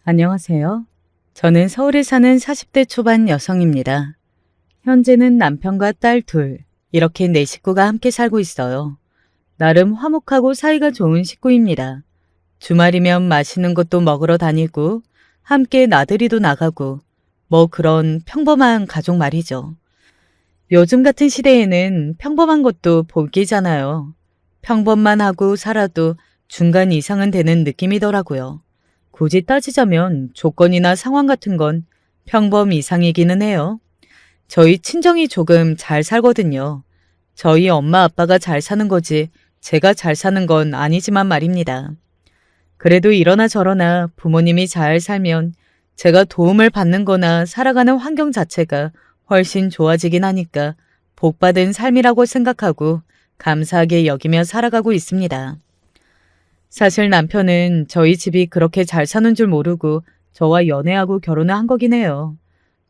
안녕하세요. 저는 서울에 사는 40대 초반 여성입니다. 현재는 남편과 딸 둘, 이렇게 네 식구가 함께 살고 있어요. 나름 화목하고 사이가 좋은 식구입니다. 주말이면 맛있는 것도 먹으러 다니고, 함께 나들이도 나가고, 뭐 그런 평범한 가족 말이죠. 요즘 같은 시대에는 평범한 것도 복이잖아요. 평범만 하고 살아도 중간 이상은 되는 느낌이더라고요. 굳이 따지자면 조건이나 상황 같은 건 평범 이상이기는 해요. 저희 친정이 조금 잘 살거든요. 저희 엄마 아빠가 잘 사는 거지 제가 잘 사는 건 아니지만 말입니다. 그래도 이러나 저러나 부모님이 잘 살면 제가 도움을 받는 거나 살아가는 환경 자체가 훨씬 좋아지긴 하니까 복받은 삶이라고 생각하고 감사하게 여기며 살아가고 있습니다. 사실 남편은 저희 집이 그렇게 잘 사는 줄 모르고 저와 연애하고 결혼을 한 거긴 해요.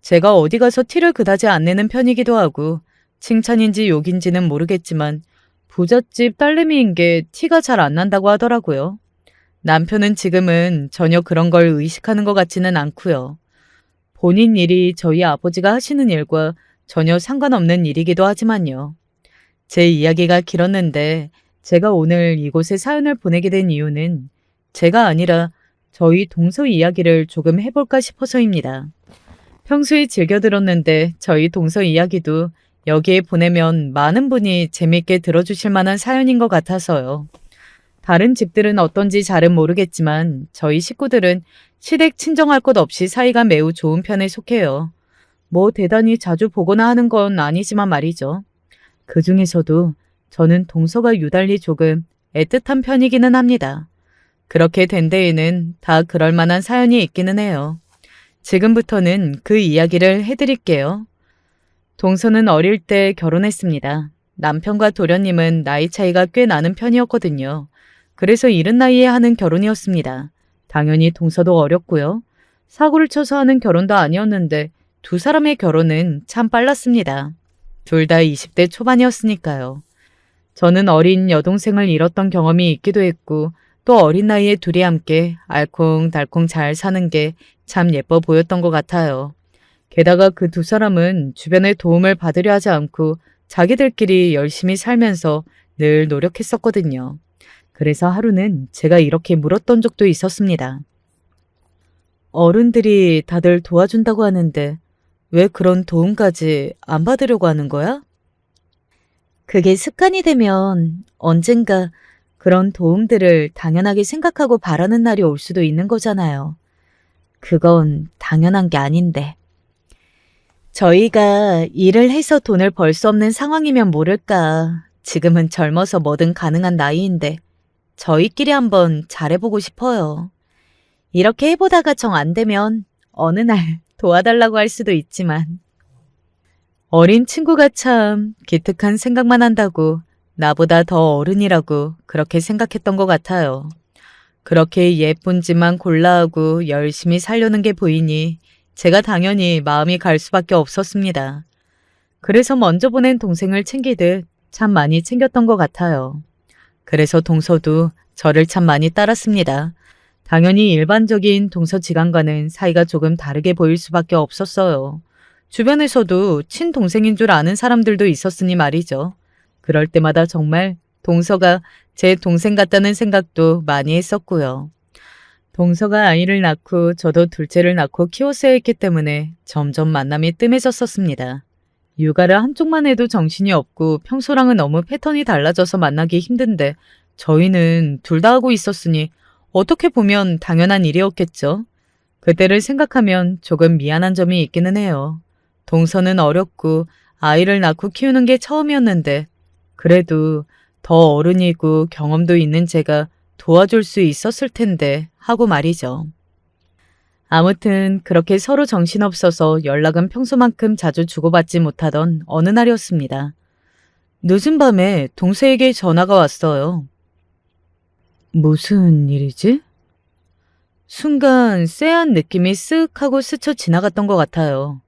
제가 어디 가서 티를 그다지 안 내는 편이기도 하고 칭찬인지 욕인지는 모르겠지만 부잣집 딸내미인 게 티가 잘 안 난다고 하더라고요. 남편은 지금은 전혀 그런 걸 의식하는 것 같지는 않고요. 본인 일이 저희 아버지가 하시는 일과 전혀 상관없는 일이기도 하지만요. 제 이야기가 길었는데 제가 오늘 이곳에 사연을 보내게 된 이유는 제가 아니라 저희 동서 이야기를 조금 해볼까 싶어서입니다. 평소에 즐겨 들었는데 저희 동서 이야기도 여기에 보내면 많은 분이 재밌게 들어주실 만한 사연인 것 같아서요. 다른 집들은 어떤지 잘은 모르겠지만 저희 식구들은 시댁 친정할 것 없이 사이가 매우 좋은 편에 속해요. 뭐 대단히 자주 보거나 하는 건 아니지만 말이죠. 그 중에서도 저는 동서가 유달리 조금 애틋한 편이기는 합니다. 그렇게 된 데에는 다 그럴 만한 사연이 있기는 해요. 지금부터는 그 이야기를 해드릴게요. 동서는 어릴 때 결혼했습니다. 남편과 도련님은 나이 차이가 꽤 나는 편이었거든요. 그래서 이른 나이에 하는 결혼이었습니다. 당연히 동서도 어렸고요. 사고를 쳐서 하는 결혼도 아니었는데 두 사람의 결혼은 참 빨랐습니다. 둘 다 20대 초반이었으니까요. 저는 어린 여동생을 잃었던 경험이 있기도 했고 또 어린 나이에 둘이 함께 알콩달콩 잘 사는 게 참 예뻐 보였던 것 같아요. 게다가 그 두 사람은 주변의 도움을 받으려 하지 않고 자기들끼리 열심히 살면서 늘 노력했었거든요. 그래서 하루는 제가 이렇게 물었던 적도 있었습니다. 어른들이 다들 도와준다고 하는데 왜 그런 도움까지 안 받으려고 하는 거야? 그게 습관이 되면 언젠가 그런 도움들을 당연하게 생각하고 바라는 날이 올 수도 있는 거잖아요. 그건 당연한 게 아닌데. 저희가 일을 해서 돈을 벌 수 없는 상황이면 모를까. 지금은 젊어서 뭐든 가능한 나이인데 저희끼리 한번 잘해보고 싶어요. 이렇게 해보다가 정 안 되면 어느 날 도와달라고 할 수도 있지만 어린 친구가 참 기특한 생각만 한다고 나보다 더 어른이라고 그렇게 생각했던 것 같아요. 그렇게 예쁜 집만 골라하고 열심히 살려는 게 보이니 제가 당연히 마음이 갈 수밖에 없었습니다. 그래서 먼저 보낸 동생을 챙기듯 참 많이 챙겼던 것 같아요. 그래서 동서도 저를 참 많이 따랐습니다. 당연히 일반적인 동서지간과는 사이가 조금 다르게 보일 수밖에 없었어요. 주변에서도 친동생인 줄 아는 사람들도 있었으니 말이죠. 그럴 때마다 정말 동서가 제 동생 같다는 생각도 많이 했었고요. 동서가 아이를 낳고 저도 둘째를 낳고 키웠어야 했기 때문에 점점 만남이 뜸해졌었습니다. 육아를 한쪽만 해도 정신이 없고 평소랑은 너무 패턴이 달라져서 만나기 힘든데 저희는 둘 다 하고 있었으니 어떻게 보면 당연한 일이었겠죠. 그때를 생각하면 조금 미안한 점이 있기는 해요. 동서는 어렸고 아이를 낳고 키우는 게 처음이었는데 그래도 더 어른이고 경험도 있는 제가 도와줄 수 있었을 텐데 하고 말이죠. 아무튼 그렇게 서로 정신없어서 연락은 평소만큼 자주 주고받지 못하던 어느 날이었습니다. 늦은 밤에 동서에게 전화가 왔어요. 무슨 일이지? 순간 쎄한 느낌이 쓱 하고 스쳐 지나갔던 것 같아요.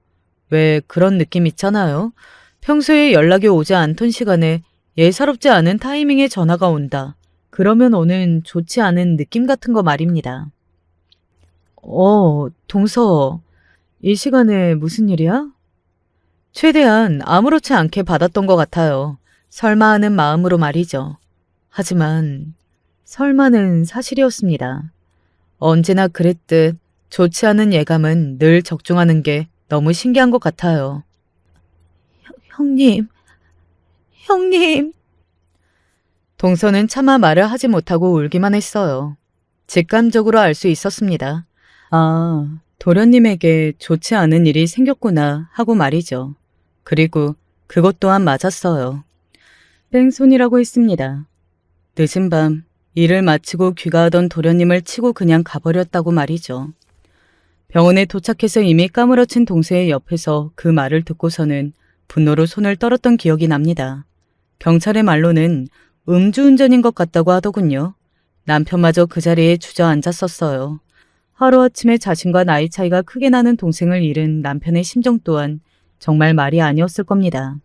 왜 그런 느낌 있잖아요. 평소에 연락이 오지 않던 시간에 예사롭지 않은 타이밍에 전화가 온다. 그러면 오는 좋지 않은 느낌 같은 거 말입니다. 동서, 이 시간에 무슨 일이야? 최대한 아무렇지 않게 받았던 것 같아요. 설마 하는 마음으로 말이죠. 하지만 설마는 사실이었습니다. 언제나 그랬듯 좋지 않은 예감은 늘 적중하는 게 너무 신기한 것 같아요. 형님, 형님. 동서는 차마 말을 하지 못하고 울기만 했어요. 직감적으로 알 수 있었습니다. 아, 도련님에게 좋지 않은 일이 생겼구나 하고 말이죠. 그리고 그것 또한 맞았어요. 뺑손이라고 했습니다. 늦은 밤 일을 마치고 귀가하던 도련님을 치고 그냥 가버렸다고 말이죠. 병원에 도착해서 이미 까무러친 동서의 옆에서 그 말을 듣고서는 분노로 손을 떨었던 기억이 납니다. 경찰의 말로는 음주운전인 것 같다고 하더군요. 남편마저 그 자리에 주저앉았었어요. 하루아침에 자신과 나이 차이가 크게 나는 동생을 잃은 남편의 심정 또한 정말 말이 아니었을 겁니다.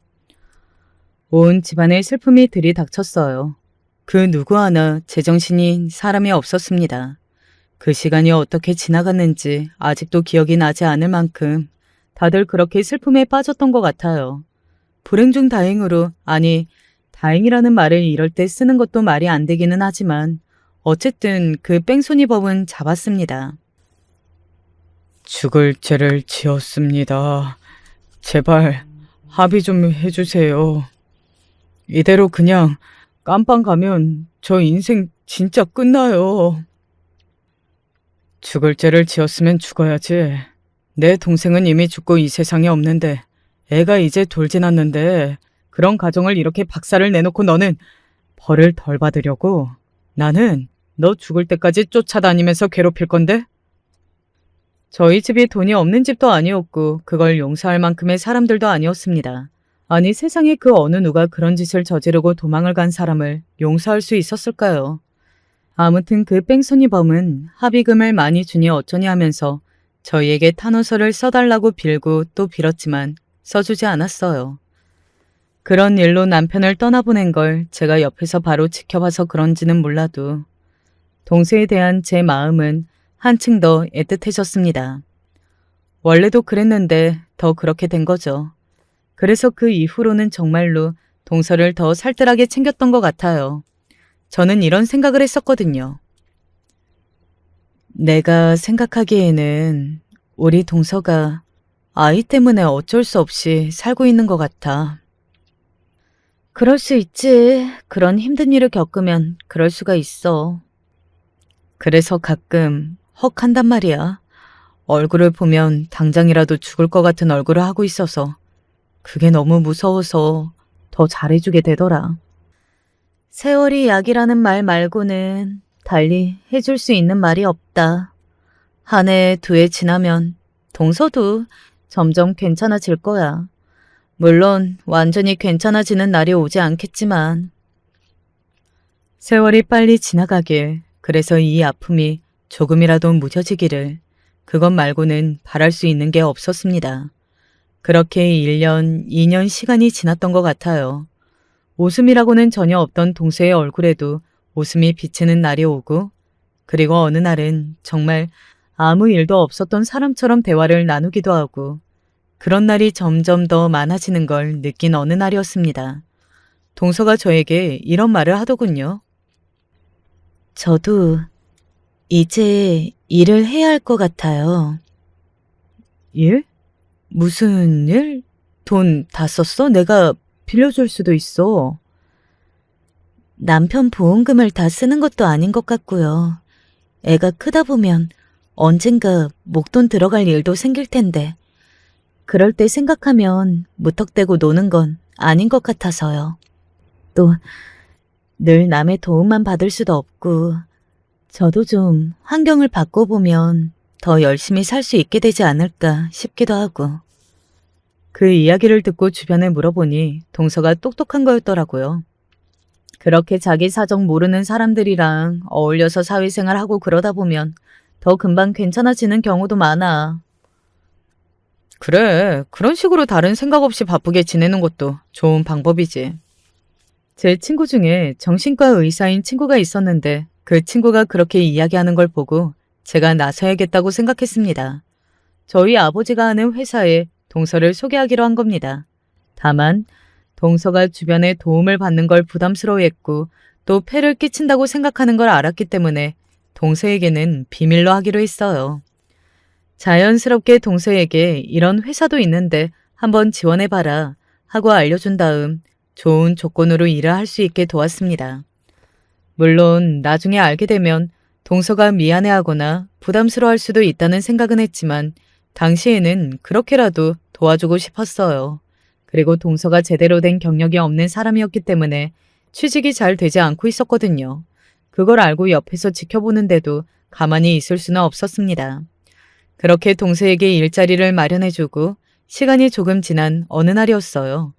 온 집안의 슬픔이 들이닥쳤어요. 그 누구 하나 제정신인 사람이 없었습니다. 그 시간이 어떻게 지나갔는지 아직도 기억이 나지 않을 만큼 다들 그렇게 슬픔에 빠졌던 것 같아요. 불행 중 다행으로, 아니 다행이라는 말을 이럴 때 쓰는 것도 말이 안 되기는 하지만 어쨌든 그 뺑소니 법은 잡았습니다. 죽을 죄를 지었습니다. 제발 합의 좀 해주세요. 이대로 그냥 깜빵 가면 저 인생 진짜 끝나요. 죽을 죄를 지었으면 죽어야지. 내 동생은 이미 죽고 이 세상에 없는데 애가 이제 돌 지났는데 그런 가정을 이렇게 박살을 내놓고 너는 벌을 덜 받으려고? 나는 너 죽을 때까지 쫓아다니면서 괴롭힐 건데? 저희 집이 돈이 없는 집도 아니었고 그걸 용서할 만큼의 사람들도 아니었습니다. 아니 세상에 그 어느 누가 그런 짓을 저지르고 도망을 간 사람을 용서할 수 있었을까요? 아무튼 그 뺑소니 범은 합의금을 많이 주니 어쩌니 하면서 저희에게 탄원서를 써달라고 빌고 또 빌었지만 써주지 않았어요. 그런 일로 남편을 떠나보낸 걸 제가 옆에서 바로 지켜봐서 그런지는 몰라도 동서에 대한 제 마음은 한층 더 애틋해졌습니다. 원래도 그랬는데 더 그렇게 된 거죠. 그래서 그 이후로는 정말로 동서를 더 살뜰하게 챙겼던 것 같아요. 저는 이런 생각을 했었거든요. 내가 생각하기에는 우리 동서가 아이 때문에 어쩔 수 없이 살고 있는 것 같아. 그럴 수 있지. 그런 힘든 일을 겪으면 그럴 수가 있어. 그래서 가끔 헉한단 말이야. 얼굴을 보면 당장이라도 죽을 것 같은 얼굴을 하고 있어서 그게 너무 무서워서 더 잘해주게 되더라. 세월이 약이라는 말 말고는 달리 해줄 수 있는 말이 없다. 한 해, 두 해 지나면 동서도 점점 괜찮아질 거야. 물론 완전히 괜찮아지는 날이 오지 않겠지만 세월이 빨리 지나가길, 그래서 이 아픔이 조금이라도 무뎌지기를, 그것 말고는 바랄 수 있는 게 없었습니다. 그렇게 1년, 2년 시간이 지났던 것 같아요. 웃음이라고는 전혀 없던 동서의 얼굴에도 웃음이 비치는 날이 오고, 그리고 어느 날은 정말 아무 일도 없었던 사람처럼 대화를 나누기도 하고, 그런 날이 점점 더 많아지는 걸 느낀 어느 날이었습니다. 동서가 저에게 이런 말을 하더군요. 저도 이제 일을 해야 할 것 같아요. 일? 무슨 일? 돈 다 썼어? 내가 빌려줄 수도 있어. 남편 보험금을 다 쓰는 것도 아닌 것 같고요. 애가 크다 보면 언젠가 목돈 들어갈 일도 생길 텐데 그럴 때 생각하면 무턱대고 노는 건 아닌 것 같아서요. 또 늘 남의 도움만 받을 수도 없고 저도 좀 환경을 바꿔보면 더 열심히 살 수 있게 되지 않을까 싶기도 하고. 그 이야기를 듣고 주변에 물어보니 동서가 똑똑한 거였더라고요. 그렇게 자기 사정 모르는 사람들이랑 어울려서 사회생활하고 그러다 보면 더 금방 괜찮아지는 경우도 많아. 그래, 그런 식으로 다른 생각 없이 바쁘게 지내는 것도 좋은 방법이지. 제 친구 중에 정신과 의사인 친구가 있었는데 그 친구가 그렇게 이야기하는 걸 보고 제가 나서야겠다고 생각했습니다. 저희 아버지가 하는 회사에 동서를 소개하기로 한 겁니다. 다만 동서가 주변에 도움을 받는 걸 부담스러워했고 또 폐를 끼친다고 생각하는 걸 알았기 때문에 동서에게는 비밀로 하기로 했어요. 자연스럽게 동서에게 이런 회사도 있는데 한번 지원해봐라 하고 알려준 다음 좋은 조건으로 일을 할 수 있게 도왔습니다. 물론 나중에 알게 되면 동서가 미안해하거나 부담스러워할 수도 있다는 생각은 했지만 당시에는 그렇게라도 도와주고 싶었어요. 그리고 동서가 제대로 된 경력이 없는 사람이었기 때문에 취직이 잘 되지 않고 있었거든요. 그걸 알고 옆에서 지켜보는데도 가만히 있을 수는 없었습니다. 그렇게 동서에게 일자리를 마련해주고 시간이 조금 지난 어느 날이었어요.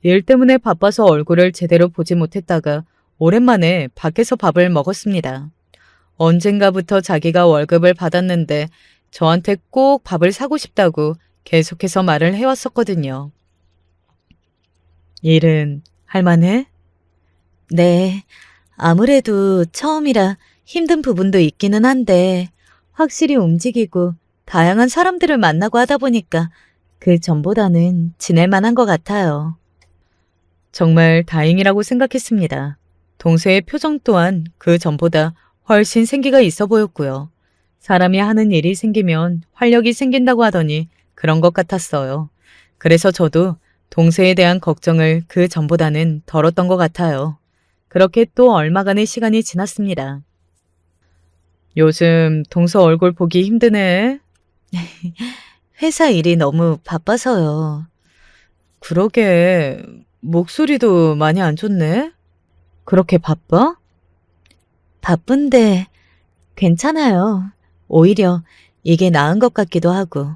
일 때문에 바빠서 얼굴을 제대로 보지 못했다가 오랜만에 밖에서 밥을 먹었습니다. 언젠가부터 자기가 월급을 받았는데 저한테 꼭 밥을 사고 싶다고 계속해서 말을 해왔었거든요. 일은 할만해? 네, 아무래도 처음이라 힘든 부분도 있기는 한데 확실히 움직이고 다양한 사람들을 만나고 하다 보니까 그 전보다는 지낼 만한 것 같아요. 정말 다행이라고 생각했습니다. 동서의 표정 또한 그 전보다 훨씬 생기가 있어 보였고요. 사람이 하는 일이 생기면 활력이 생긴다고 하더니 그런 것 같았어요. 그래서 저도 동서에 대한 걱정을 그 전보다는 덜었던 것 같아요. 그렇게 또 얼마간의 시간이 지났습니다. 요즘 동서 얼굴 보기 힘드네. 회사 일이 너무 바빠서요. 그러게, 목소리도 많이 안 좋네. 그렇게 바빠? 바쁜데 괜찮아요. 오히려 이게 나은 것 같기도 하고.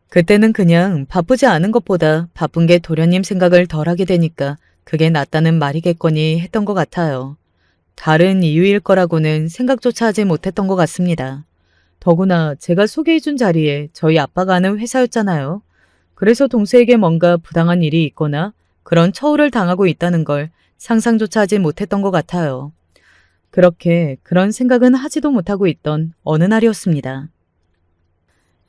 그때는 그냥 바쁘지 않은 것보다 바쁜 게 도련님 생각을 덜 하게 되니까 그게 낫다는 말이겠거니 했던 것 같아요. 다른 이유일 거라고는 생각조차 하지 못했던 것 같습니다. 더구나 제가 소개해준 자리에 저희 아빠가 하는 회사였잖아요. 그래서 동서에게 뭔가 부당한 일이 있거나 그런 처우를 당하고 있다는 걸 상상조차 하지 못했던 것 같아요. 그렇게 그런 생각은 하지도 못하고 있던 어느 날이었습니다.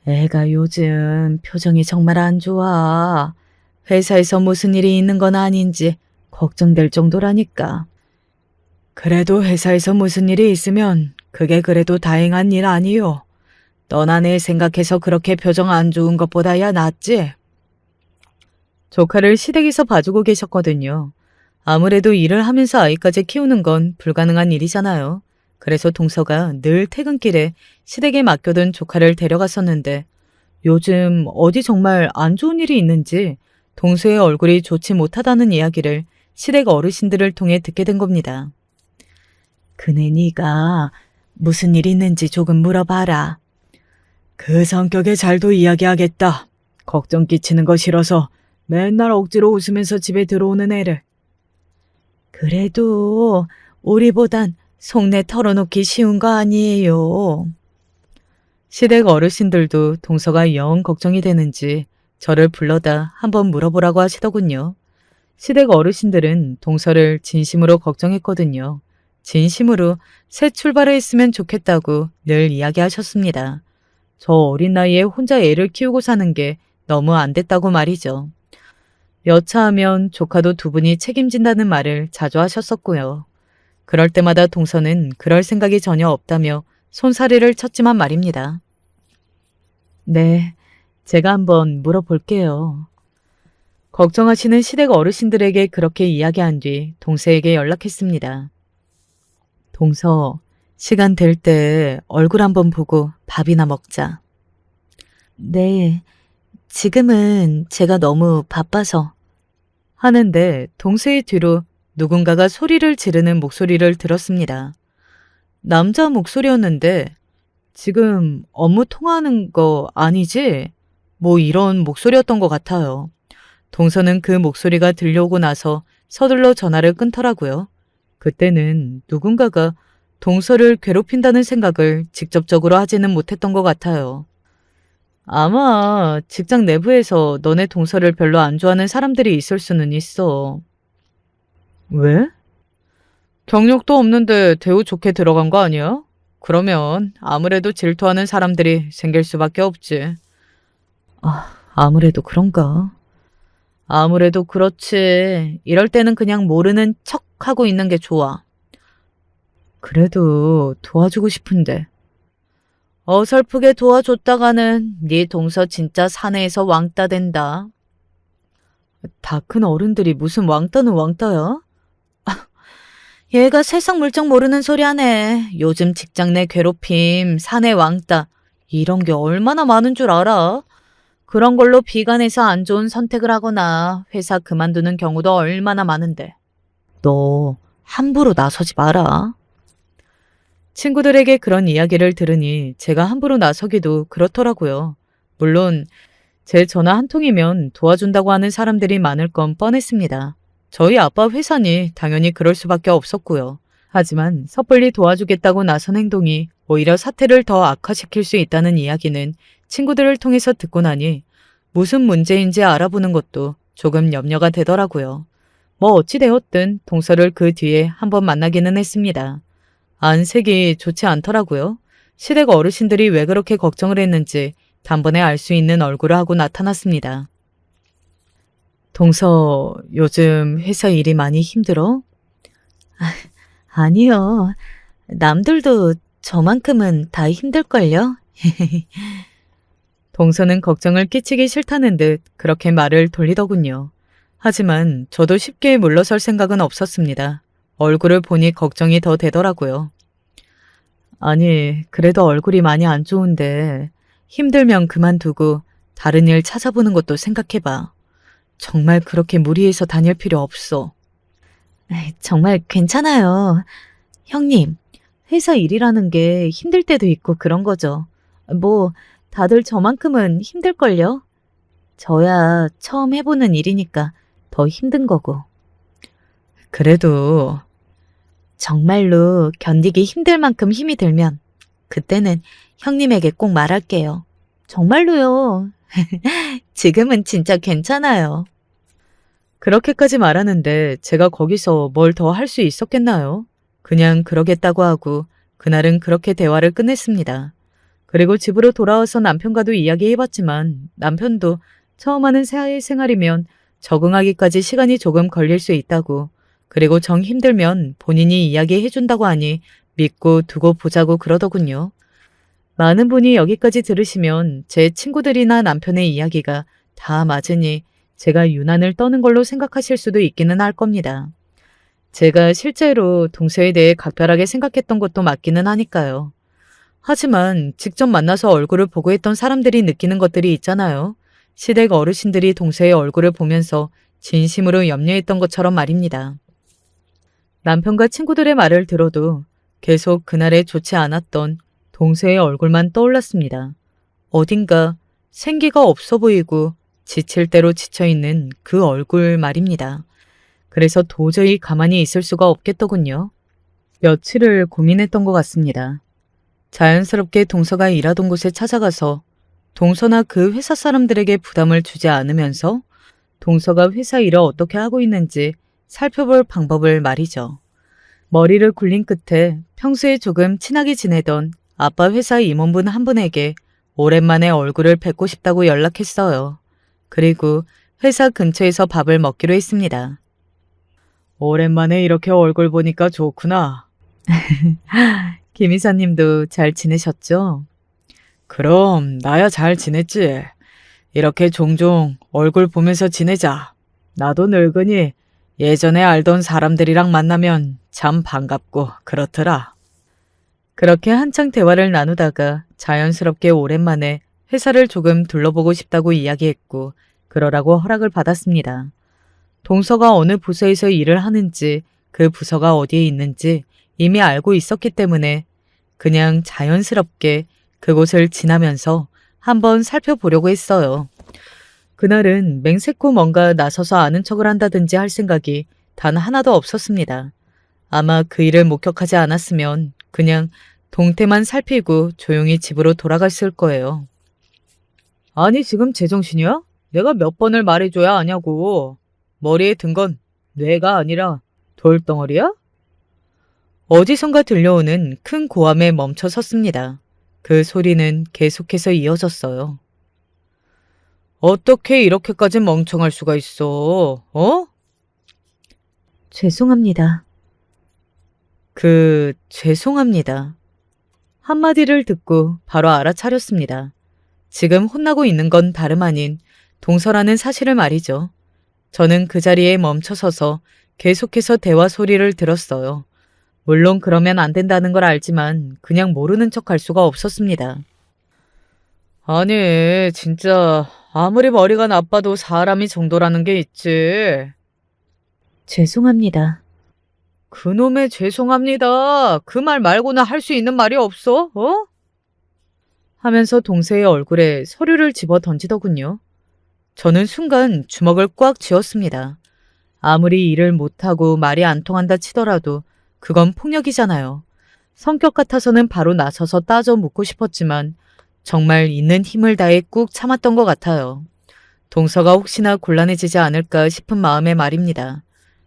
애가 요즘 표정이 정말 안 좋아. 회사에서 무슨 일이 있는 건 아닌지 걱정될 정도라니까. 그래도 회사에서 무슨 일이 있으면 그게 그래도 다행한 일 아니요. 너나 내 생각해서 그렇게 표정 안 좋은 것보다야 낫지? 조카를 시댁에서 봐주고 계셨거든요. 아무래도 일을 하면서 아이까지 키우는 건 불가능한 일이잖아요. 그래서 동서가 늘 퇴근길에 시댁에 맡겨둔 조카를 데려갔었는데 요즘 어디 정말 안 좋은 일이 있는지 동서의 얼굴이 좋지 못하다는 이야기를 시댁 어르신들을 통해 듣게 된 겁니다. 그네 네가 무슨 일 있는지 조금 물어봐라. 그 성격에 잘도 이야기하겠다. 걱정 끼치는 거 싫어서 맨날 억지로 웃으면서 집에 들어오는 애를. 그래도 우리보단 속내 털어놓기 쉬운 거 아니에요. 시댁 어르신들도 동서가 영 걱정이 되는지 저를 불러다 한번 물어보라고 하시더군요. 시댁 어르신들은 동서를 진심으로 걱정했거든요. 진심으로 새 출발을 했으면 좋겠다고 늘 이야기하셨습니다. 저 어린 나이에 혼자 애를 키우고 사는 게 너무 안 됐다고 말이죠. 여차하면 조카도 두 분이 책임진다는 말을 자주 하셨었고요. 그럴 때마다 동서는 그럴 생각이 전혀 없다며 손사래를 쳤지만 말입니다. 네, 제가 한번 물어볼게요. 걱정하시는 시댁 어르신들에게 그렇게 이야기한 뒤 동서에게 연락했습니다. 동서, 시간 될 때 얼굴 한번 보고 밥이나 먹자. 네, 지금은 제가 너무 바빠서. 하는데 동서의 뒤로 누군가가 소리를 지르는 목소리를 들었습니다. 남자 목소리였는데 지금 업무 통화하는 거 아니지? 뭐 이런 목소리였던 것 같아요. 동서는 그 목소리가 들려오고 나서 서둘러 전화를 끊더라고요. 그때는 누군가가 동서를 괴롭힌다는 생각을 직접적으로 하지는 못했던 것 같아요. 아마 직장 내부에서 너네 동서를 별로 안 좋아하는 사람들이 있을 수는 있어. 왜? 경력도 없는데 대우 좋게 들어간 거 아니야? 그러면 아무래도 질투하는 사람들이 생길 수밖에 없지. 아무래도 그런가? 아무래도 그렇지. 이럴 때는 그냥 모르는 척 하고 있는 게 좋아. 그래도 도와주고 싶은데. 어설프게 도와줬다가는 네 동서 진짜 사내에서 왕따 된다. 다 큰 어른들이 무슨 왕따는 왕따야? 얘가 세상 물정 모르는 소리 하네. 요즘 직장 내 괴롭힘, 사내 왕따 이런 게 얼마나 많은 줄 알아? 그런 걸로 비관해서 안 좋은 선택을 하거나 회사 그만두는 경우도 얼마나 많은데. 너 함부로 나서지 마라. 친구들에게 그런 이야기를 들으니 제가 함부로 나서기도 그렇더라고요. 물론 제 전화 한 통이면 도와준다고 하는 사람들이 많을 건 뻔했습니다. 저희 아빠 회사니 당연히 그럴 수밖에 없었고요. 하지만 섣불리 도와주겠다고 나선 행동이 오히려 사태를 더 악화시킬 수 있다는 이야기는 친구들을 통해서 듣고 나니 무슨 문제인지 알아보는 것도 조금 염려가 되더라고요. 뭐 어찌되었든 동서를 그 뒤에 한번 만나기는 했습니다. 안색이 좋지 않더라고요. 시댁 어르신들이 왜 그렇게 걱정을 했는지 단번에 알 수 있는 얼굴을 하고 나타났습니다. 동서, 요즘 회사 일이 많이 힘들어? 아니요. 남들도 저만큼은 다 힘들걸요? 동서는 걱정을 끼치기 싫다는 듯 그렇게 말을 돌리더군요. 하지만 저도 쉽게 물러설 생각은 없었습니다. 얼굴을 보니 걱정이 더 되더라고요. 아니, 그래도 얼굴이 많이 안 좋은데 힘들면 그만두고 다른 일 찾아보는 것도 생각해봐. 정말 그렇게 무리해서 다닐 필요 없어. 정말 괜찮아요. 형님, 회사 일이라는 게 힘들 때도 있고 그런 거죠. 뭐 다들 저만큼은 힘들걸요? 저야 처음 해보는 일이니까 더 힘든 거고. 그래도 정말로 견디기 힘들 만큼 힘이 들면 그때는 형님에게 꼭 말할게요. 정말로요. 지금은 진짜 괜찮아요. 그렇게까지 말하는데 제가 거기서 뭘 더 할 수 있었겠나요? 그냥 그러겠다고 하고 그날은 그렇게 대화를 끝냈습니다. 그리고 집으로 돌아와서 남편과도 이야기해봤지만 남편도 처음 하는 사회생활이면 적응하기까지 시간이 조금 걸릴 수 있다고, 그리고 정 힘들면 본인이 이야기해준다고 하니 믿고 두고 보자고 그러더군요. 많은 분이 여기까지 들으시면 제 친구들이나 남편의 이야기가 다 맞으니 제가 유난을 떠는 걸로 생각하실 수도 있기는 할 겁니다. 제가 실제로 동서에 대해 각별하게 생각했던 것도 맞기는 하니까요. 하지만 직접 만나서 얼굴을 보고 했던 사람들이 느끼는 것들이 있잖아요. 시댁 어르신들이 동서의 얼굴을 보면서 진심으로 염려했던 것처럼 말입니다. 남편과 친구들의 말을 들어도 계속 그날의 좋지 않았던 동서의 얼굴만 떠올랐습니다. 어딘가 생기가 없어 보이고 지칠 대로 지쳐있는 그 얼굴 말입니다. 그래서 도저히 가만히 있을 수가 없겠더군요. 며칠을 고민했던 것 같습니다. 자연스럽게 동서가 일하던 곳에 찾아가서 동서나 그 회사 사람들에게 부담을 주지 않으면서 동서가 회사 일을 어떻게 하고 있는지 살펴볼 방법을 말이죠. 머리를 굴린 끝에 평소에 조금 친하게 지내던 아빠 회사 임원분 한 분에게 오랜만에 얼굴을 뵙고 싶다고 연락했어요. 그리고 회사 근처에서 밥을 먹기로 했습니다. 오랜만에 이렇게 얼굴 보니까 좋구나. 김 이사님도 잘 지내셨죠? 그럼 나야 잘 지냈지. 이렇게 종종 얼굴 보면서 지내자. 나도 늙으니 예전에 알던 사람들이랑 만나면 참 반갑고 그렇더라. 그렇게 한창 대화를 나누다가 자연스럽게 오랜만에 회사를 조금 둘러보고 싶다고 이야기했고 그러라고 허락을 받았습니다. 동서가 어느 부서에서 일을 하는지 그 부서가 어디에 있는지 이미 알고 있었기 때문에 그냥 자연스럽게 그곳을 지나면서 한번 살펴보려고 했어요. 그날은 맹세코 뭔가 나서서 아는 척을 한다든지 할 생각이 단 하나도 없었습니다. 아마 그 일을 목격하지 않았으면 그냥 동태만 살피고 조용히 집으로 돌아갔을 거예요. 아니 지금 제정신이야? 내가 몇 번을 말해줘야 아냐고. 머리에 든 건 뇌가 아니라 돌덩어리야? 어디선가 들려오는 큰 고함에 멈춰 섰습니다. 그 소리는 계속해서 이어졌어요. 어떻게 이렇게까지 멍청할 수가 있어? 어? 죄송합니다. 죄송합니다. 한마디를 듣고 바로 알아차렸습니다. 지금 혼나고 있는 건 다름 아닌 동서라는 사실을 말이죠. 저는 그 자리에 멈춰서서 계속해서 대화 소리를 들었어요. 물론 그러면 안 된다는 걸 알지만 그냥 모르는 척 할 수가 없었습니다. 아니, 진짜 아무리 머리가 나빠도 사람이 정도라는 게 있지. 죄송합니다. 그놈의 죄송합니다. 그 말 말고는 할 수 있는 말이 없어? 어? 하면서 동서의 얼굴에 서류를 집어 던지더군요. 저는 순간 주먹을 꽉 쥐었습니다. 아무리 일을 못하고 말이 안 통한다 치더라도 그건 폭력이잖아요. 성격 같아서는 바로 나서서 따져 묻고 싶었지만 정말 있는 힘을 다해 꾹 참았던 것 같아요. 동서가 혹시나 곤란해지지 않을까 싶은 마음에 말입니다.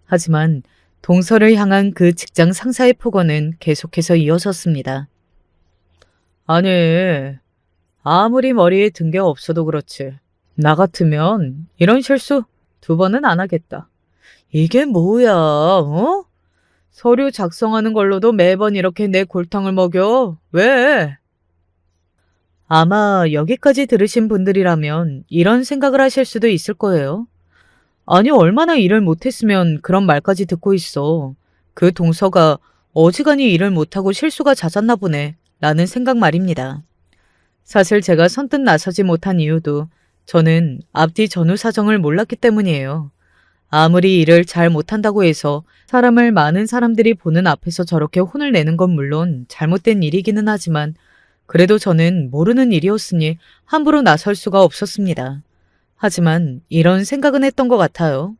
하지만 동서를 향한 그 직장 상사의 폭언은 계속해서 이어졌습니다. 아니, 아무리 머리에 든 게 없어도 그렇지. 나 같으면 이런 실수 2번은 안 하겠다. 이게 뭐야, 어? 서류 작성하는 걸로도 매번 이렇게 내 골탕을 먹여? 왜? 아마 여기까지 들으신 분들이라면 이런 생각을 하실 수도 있을 거예요. 아니, 얼마나 일을 못했으면 그런 말까지 듣고 있어. 그 동서가 어지간히 일을 못하고 실수가 잦았나 보네. 라는 생각 말입니다. 사실 제가 선뜻 나서지 못한 이유도 저는 앞뒤 전후 사정을 몰랐기 때문이에요. 아무리 일을 잘 못한다고 해서 사람을 많은 사람들이 보는 앞에서 저렇게 혼을 내는 건 물론 잘못된 일이기는 하지만 그래도 저는 모르는 일이었으니 함부로 나설 수가 없었습니다. 하지만 이런 생각은 했던 것 같아요.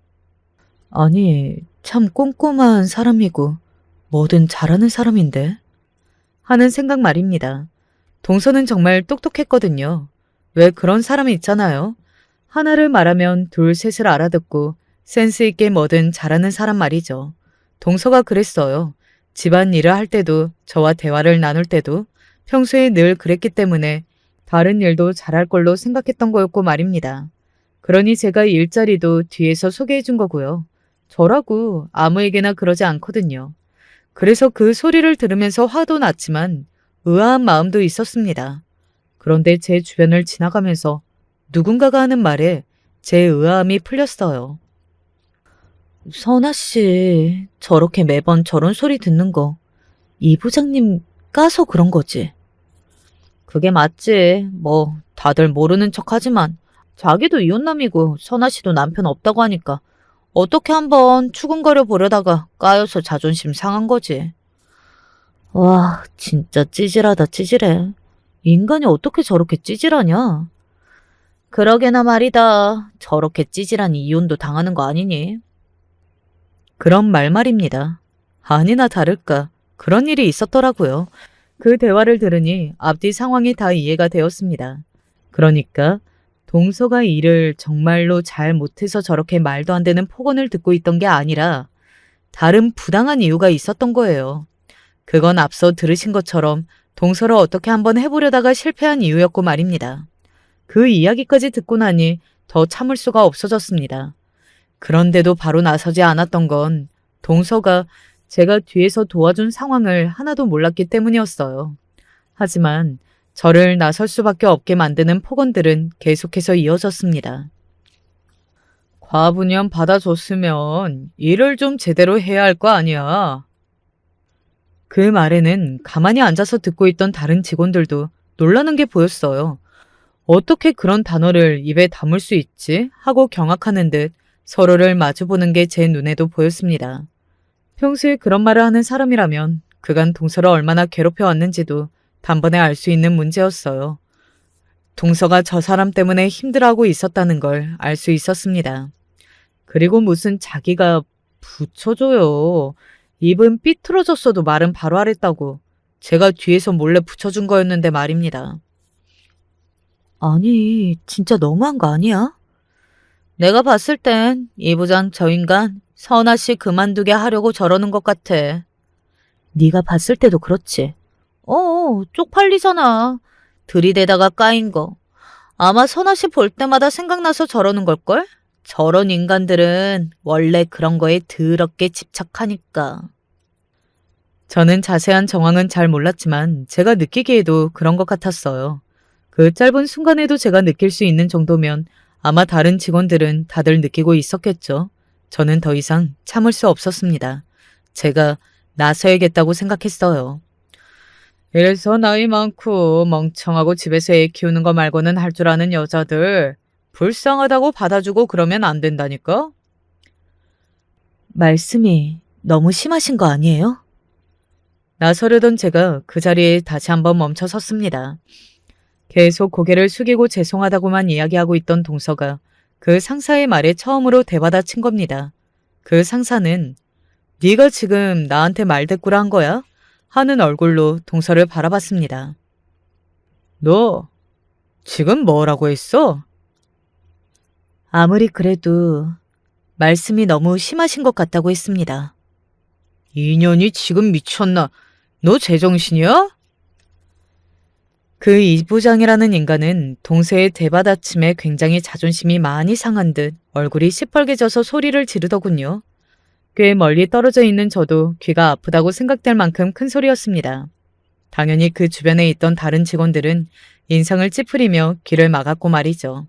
아니, 참 꼼꼼한 사람이고 뭐든 잘하는 사람인데 하는 생각 말입니다. 동서는 정말 똑똑했거든요. 왜 그런 사람이 있잖아요. 하나를 말하면 둘, 셋을 알아듣고 센스 있게 뭐든 잘하는 사람 말이죠. 동서가 그랬어요. 집안 일을 할 때도 저와 대화를 나눌 때도 평소에 늘 그랬기 때문에 다른 일도 잘할 걸로 생각했던 거였고 말입니다. 그러니 제가 일자리도 뒤에서 소개해 준 거고요. 저라고 아무에게나 그러지 않거든요. 그래서 그 소리를 들으면서 화도 났지만 의아한 마음도 있었습니다. 그런데 제 주변을 지나가면서 누군가가 하는 말에 제 의아함이 풀렸어요. 선아 씨, 저렇게 매번 저런 소리 듣는 거 이 부장님 까서 그런 거지? 그게 맞지. 뭐 다들 모르는 척하지만 자기도 이혼남이고 선아 씨도 남편 없다고 하니까 어떻게 한번 추궁거려 보려다가 까여서 자존심 상한 거지. 와, 진짜 찌질하다 찌질해. 인간이 어떻게 저렇게 찌질하냐? 그러게나 말이다. 저렇게 찌질하니 이혼도 당하는 거 아니니? 그런 말입니다. 아니나 다를까 그런 일이 있었더라고요. 그 대화를 들으니 앞뒤 상황이 다 이해가 되었습니다. 그러니까 동서가 일을 정말로 잘 못해서 저렇게 말도 안 되는 폭언을 듣고 있던 게 아니라 다른 부당한 이유가 있었던 거예요. 그건 앞서 들으신 것처럼 동서를 어떻게 한번 해보려다가 실패한 이유였고 말입니다. 그 이야기까지 듣고 나니 더 참을 수가 없어졌습니다. 그런데도 바로 나서지 않았던 건 동서가 제가 뒤에서 도와준 상황을 하나도 몰랐기 때문이었어요. 하지만 저를 나설 수밖에 없게 만드는 폭언들은 계속해서 이어졌습니다. 과분연 받아줬으면 일을 좀 제대로 해야 할 거 아니야. 그 말에는 가만히 앉아서 듣고 있던 다른 직원들도 놀라는 게 보였어요. 어떻게 그런 단어를 입에 담을 수 있지? 하고 경악하는 듯 서로를 마주보는 게 제 눈에도 보였습니다. 평소에 그런 말을 하는 사람이라면 그간 동서를 얼마나 괴롭혀왔는지도 단번에 알 수 있는 문제였어요. 동서가 저 사람 때문에 힘들어하고 있었다는 걸 알 수 있었습니다. 그리고 무슨 자기가 붙여줘요. 입은 삐뚤어졌어도 말은 바로 하랬다고 제가 뒤에서 몰래 붙여준 거였는데 말입니다. 아니, 진짜 너무한 거 아니야? 내가 봤을 땐 이 부장 저 인간 선아 씨 그만두게 하려고 저러는 것 같아. 네가 봤을 때도 그렇지. 쪽팔리잖아. 들이대다가 까인 거. 아마 선아 씨 볼 때마다 생각나서 저러는 걸걸? 저런 인간들은 원래 그런 거에 더럽게 집착하니까. 저는 자세한 정황은 잘 몰랐지만 제가 느끼기에도 그런 것 같았어요. 그 짧은 순간에도 제가 느낄 수 있는 정도면 아마 다른 직원들은 다들 느끼고 있었겠죠. 저는 더 이상 참을 수 없었습니다. 제가 나서야겠다고 생각했어요. 이래서 나이 많고 멍청하고 집에서 애 키우는 거 말고는 할 줄 아는 여자들 불쌍하다고 받아주고 그러면 안 된다니까? 말씀이 너무 심하신 거 아니에요? 나서려던 제가 그 자리에 다시 한번 멈춰 섰습니다. 계속 고개를 숙이고 죄송하다고만 이야기하고 있던 동서가 그 상사의 말에 처음으로 대받아친 겁니다. 그 상사는 네가 지금 나한테 말대꾸를 한 거야? 하는 얼굴로 동서를 바라봤습니다. 너 지금 뭐라고 했어? 아무리 그래도 말씀이 너무 심하신 것 같다고 했습니다. 이년이 지금 미쳤나? 너 제정신이야? 그 이부장이라는 인간은 동서의 대받아침에 굉장히 자존심이 많이 상한 듯 얼굴이 시뻘개져서 소리를 지르더군요. 꽤 멀리 떨어져 있는 저도 귀가 아프다고 생각될 만큼 큰 소리였습니다. 당연히 그 주변에 있던 다른 직원들은 인상을 찌푸리며 귀를 막았고 말이죠.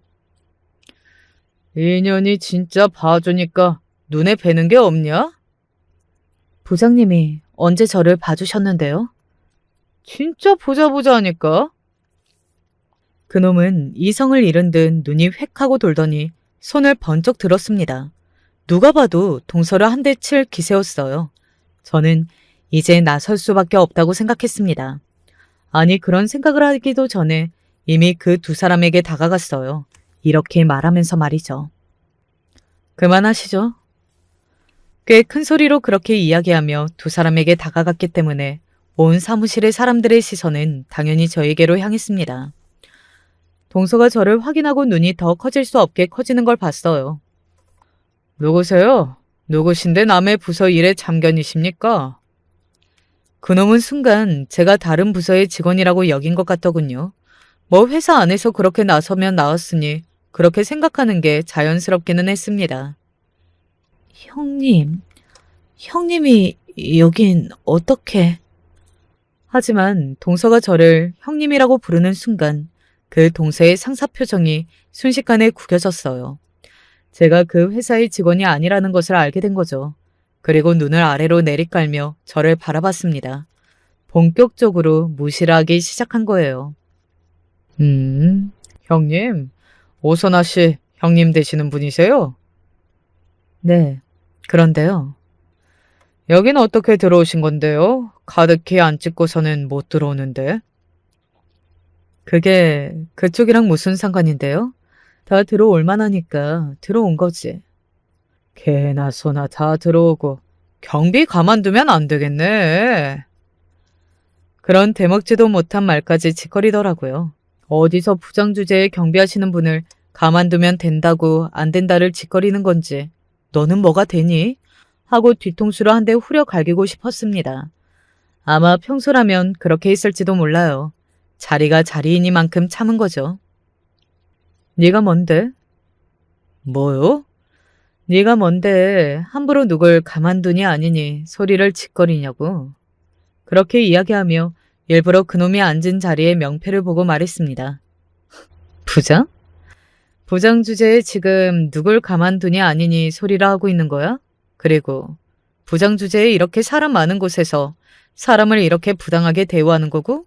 이년이 진짜 봐주니까 눈에 뵈는 게 없냐? 부장님이 언제 저를 봐주셨는데요? 진짜 보자 하니까. 그놈은 이성을 잃은 듯 눈이 획 하고 돌더니 손을 번쩍 들었습니다. 누가 봐도 동서를 한 대 칠 기세였어요. 저는 이제 나설 수밖에 없다고 생각했습니다. 아니 그런 생각을 하기도 전에 이미 그 두 사람에게 다가갔어요. 이렇게 말하면서 말이죠. 그만하시죠. 꽤 큰 소리로 그렇게 이야기하며 두 사람에게 다가갔기 때문에 온 사무실의 사람들의 시선은 당연히 저에게로 향했습니다. 동서가 저를 확인하고 눈이 더 커질 수 없게 커지는 걸 봤어요. 누구세요? 누구신데 남의 부서 일에 참견이십니까? 그놈은 순간 제가 다른 부서의 직원이라고 여긴 것 같더군요. 뭐 회사 안에서 그렇게 나서면 나왔으니 그렇게 생각하는 게 자연스럽기는 했습니다. 형님이 여긴 어떻게... 하지만 동서가 저를 형님이라고 부르는 순간 그 동서의 상사 표정이 순식간에 구겨졌어요. 제가 그 회사의 직원이 아니라는 것을 알게 된 거죠. 그리고 눈을 아래로 내리깔며 저를 바라봤습니다. 본격적으로 무시를 하기 시작한 거예요. 형님, 오선아 씨 형님 되시는 분이세요? 네, 그런데요. 여긴 어떻게 들어오신 건데요? 가득히 안 찍고서는 못 들어오는데. 그게 그쪽이랑 무슨 상관인데요? 다 들어올 만하니까 들어온 거지. 개나 소나 다 들어오고 경비 가만두면 안 되겠네. 그런 대먹지도 못한 말까지 짓거리더라고요. 어디서 부장 주제에 경비하시는 분을 가만두면 된다고 안 된다를 짓거리는 건지 너는 뭐가 되니? 하고 뒤통수로 한 대 후려 갈기고 싶었습니다. 아마 평소라면 그렇게 했을지도 몰라요. 자리가 자리이니만큼 참은 거죠. 네가 뭔데? 뭐요? 네가 뭔데 함부로 누굴 가만두니 아니니 소리를 짓거리냐고. 그렇게 이야기하며 일부러 그놈이 앉은 자리에 명패를 보고 말했습니다. 부장? 부장 주제에 지금 누굴 가만두니 아니니 소리라 하고 있는 거야? 그리고 부장 주제에 이렇게 사람 많은 곳에서 사람을 이렇게 부당하게 대우하는 거고?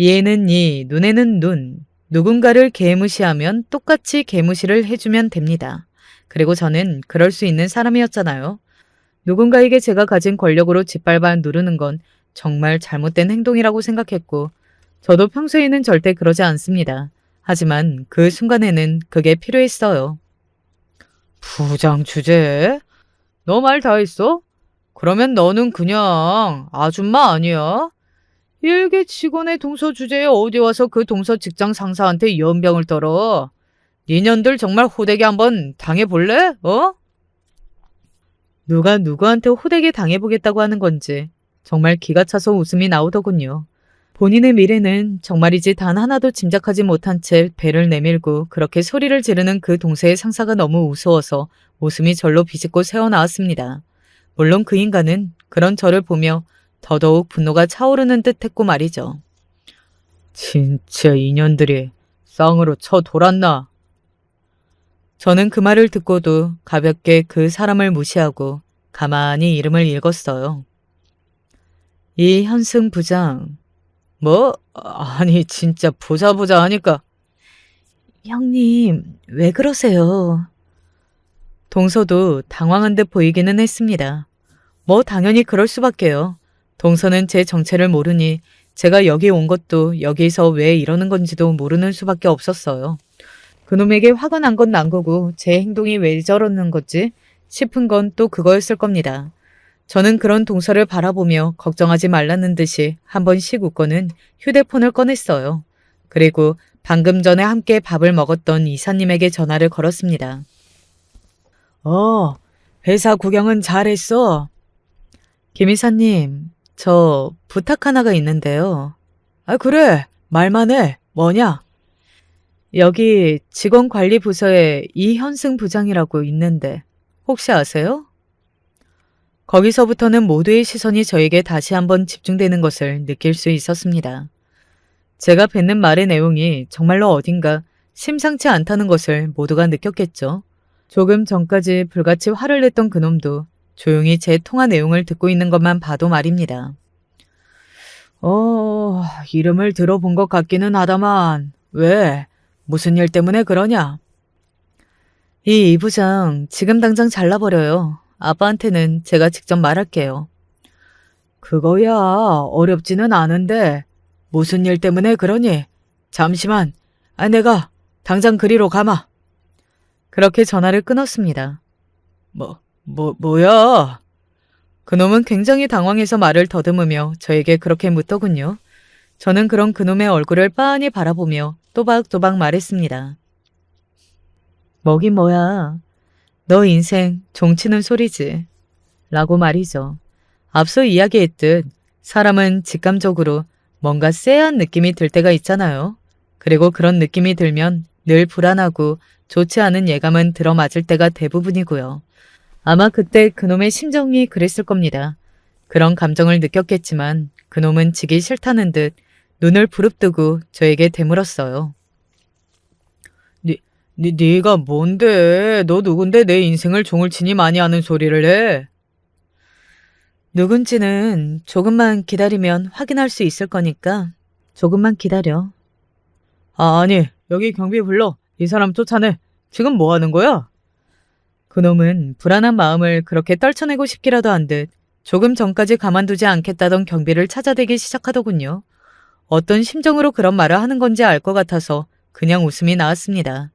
얘는 이, 눈에는 눈. 누군가를 개무시하면 똑같이 개무시를 해주면 됩니다. 그리고 저는 그럴 수 있는 사람이었잖아요. 누군가에게 제가 가진 권력으로 짓밟아 누르는 건 정말 잘못된 행동이라고 생각했고 저도 평소에는 절대 그러지 않습니다. 하지만 그 순간에는 그게 필요했어요. 부장 주제? 너 말 다 했어? 그러면 너는 그냥 아줌마 아니야? 일개 직원의 동서 주제에 어디 와서 그 동서 직장 상사한테 연병을 떨어. 니년들 정말 호되게 한번 당해볼래? 어? 누가 누구한테 호되게 당해보겠다고 하는 건지 정말 기가 차서 웃음이 나오더군요. 본인의 미래는 정말이지 단 하나도 짐작하지 못한 채 배를 내밀고 그렇게 소리를 지르는 그 동생의 상사가 너무 우스워서 웃음이 절로 비집고 새어나왔습니다. 물론 그 인간은 그런 저를 보며 더더욱 분노가 차오르는 듯 했고 말이죠. 진짜 인연들이 쌍으로 쳐 돌았나? 저는 그 말을 듣고도 가볍게 그 사람을 무시하고 가만히 이름을 읽었어요. 이현승 부장. 뭐? 아니 진짜 보자 하니까. 형님, 왜 그러세요? 동서도 당황한 듯 보이기는 했습니다. 뭐 당연히 그럴 수밖에요. 동서는 제 정체를 모르니 제가 여기 온 것도 여기서 왜 이러는 건지도 모르는 수밖에 없었어요. 그놈에게 화가 난 건 난 거고 제 행동이 왜 저러는 거지 싶은 건 또 그거였을 겁니다. 저는 그런 동서를 바라보며 걱정하지 말라는 듯이 한 번씩 웃고는 휴대폰을 꺼냈어요. 그리고 방금 전에 함께 밥을 먹었던 이사님에게 전화를 걸었습니다. 회사 구경은 잘했어. 김 이사님, 저 부탁 하나가 있는데요. 아, 그래. 말만 해. 뭐냐? 여기 직원관리부서에 이현승 부장이라고 있는데 혹시 아세요? 거기서부터는 모두의 시선이 저에게 다시 한번 집중되는 것을 느낄 수 있었습니다. 제가 뱉는 말의 내용이 정말로 어딘가 심상치 않다는 것을 모두가 느꼈겠죠. 조금 전까지 불같이 화를 냈던 그놈도 조용히 제 통화 내용을 듣고 있는 것만 봐도 말입니다. 이름을 들어본 것 같기는 하다만 왜? 무슨 일 때문에 그러냐? 이 부장 지금 당장 잘라버려요. 아빠한테는 제가 직접 말할게요. 그거야 어렵지는 않은데 무슨 일 때문에 그러니? 잠시만. 내가 당장 그리로 가마. 그렇게 전화를 끊었습니다. 뭐야? 그놈은 굉장히 당황해서 말을 더듬으며 저에게 그렇게 묻더군요. 저는 그런 그놈의 얼굴을 빤히 바라보며 또박또박 말했습니다. 뭐긴 뭐야. 너 인생 종치는 소리지. 라고 말이죠. 앞서 이야기했듯 사람은 직감적으로 뭔가 쎄한 느낌이 들 때가 있잖아요. 그리고 그런 느낌이 들면 늘 불안하고 좋지 않은 예감은 들어맞을 때가 대부분이고요. 아마 그때 그놈의 심정이 그랬을 겁니다. 그런 감정을 느꼈겠지만 그놈은 지기 싫다는 듯 눈을 부릅뜨고 저에게 되물었어요. 네가 뭔데? 너 누군데 내 인생을 종을 치니 많이 하는 소리를 해? 누군지는 조금만 기다리면 확인할 수 있을 거니까 조금만 기다려. 아니, 여기 경비 불러. 이 사람 쫓아내. 지금 뭐 하는 거야? 그놈은 불안한 마음을 그렇게 떨쳐내고 싶기라도 한 듯 조금 전까지 가만두지 않겠다던 경비를 찾아대기 시작하더군요. 어떤 심정으로 그런 말을 하는 건지 알 것 같아서 그냥 웃음이 나왔습니다.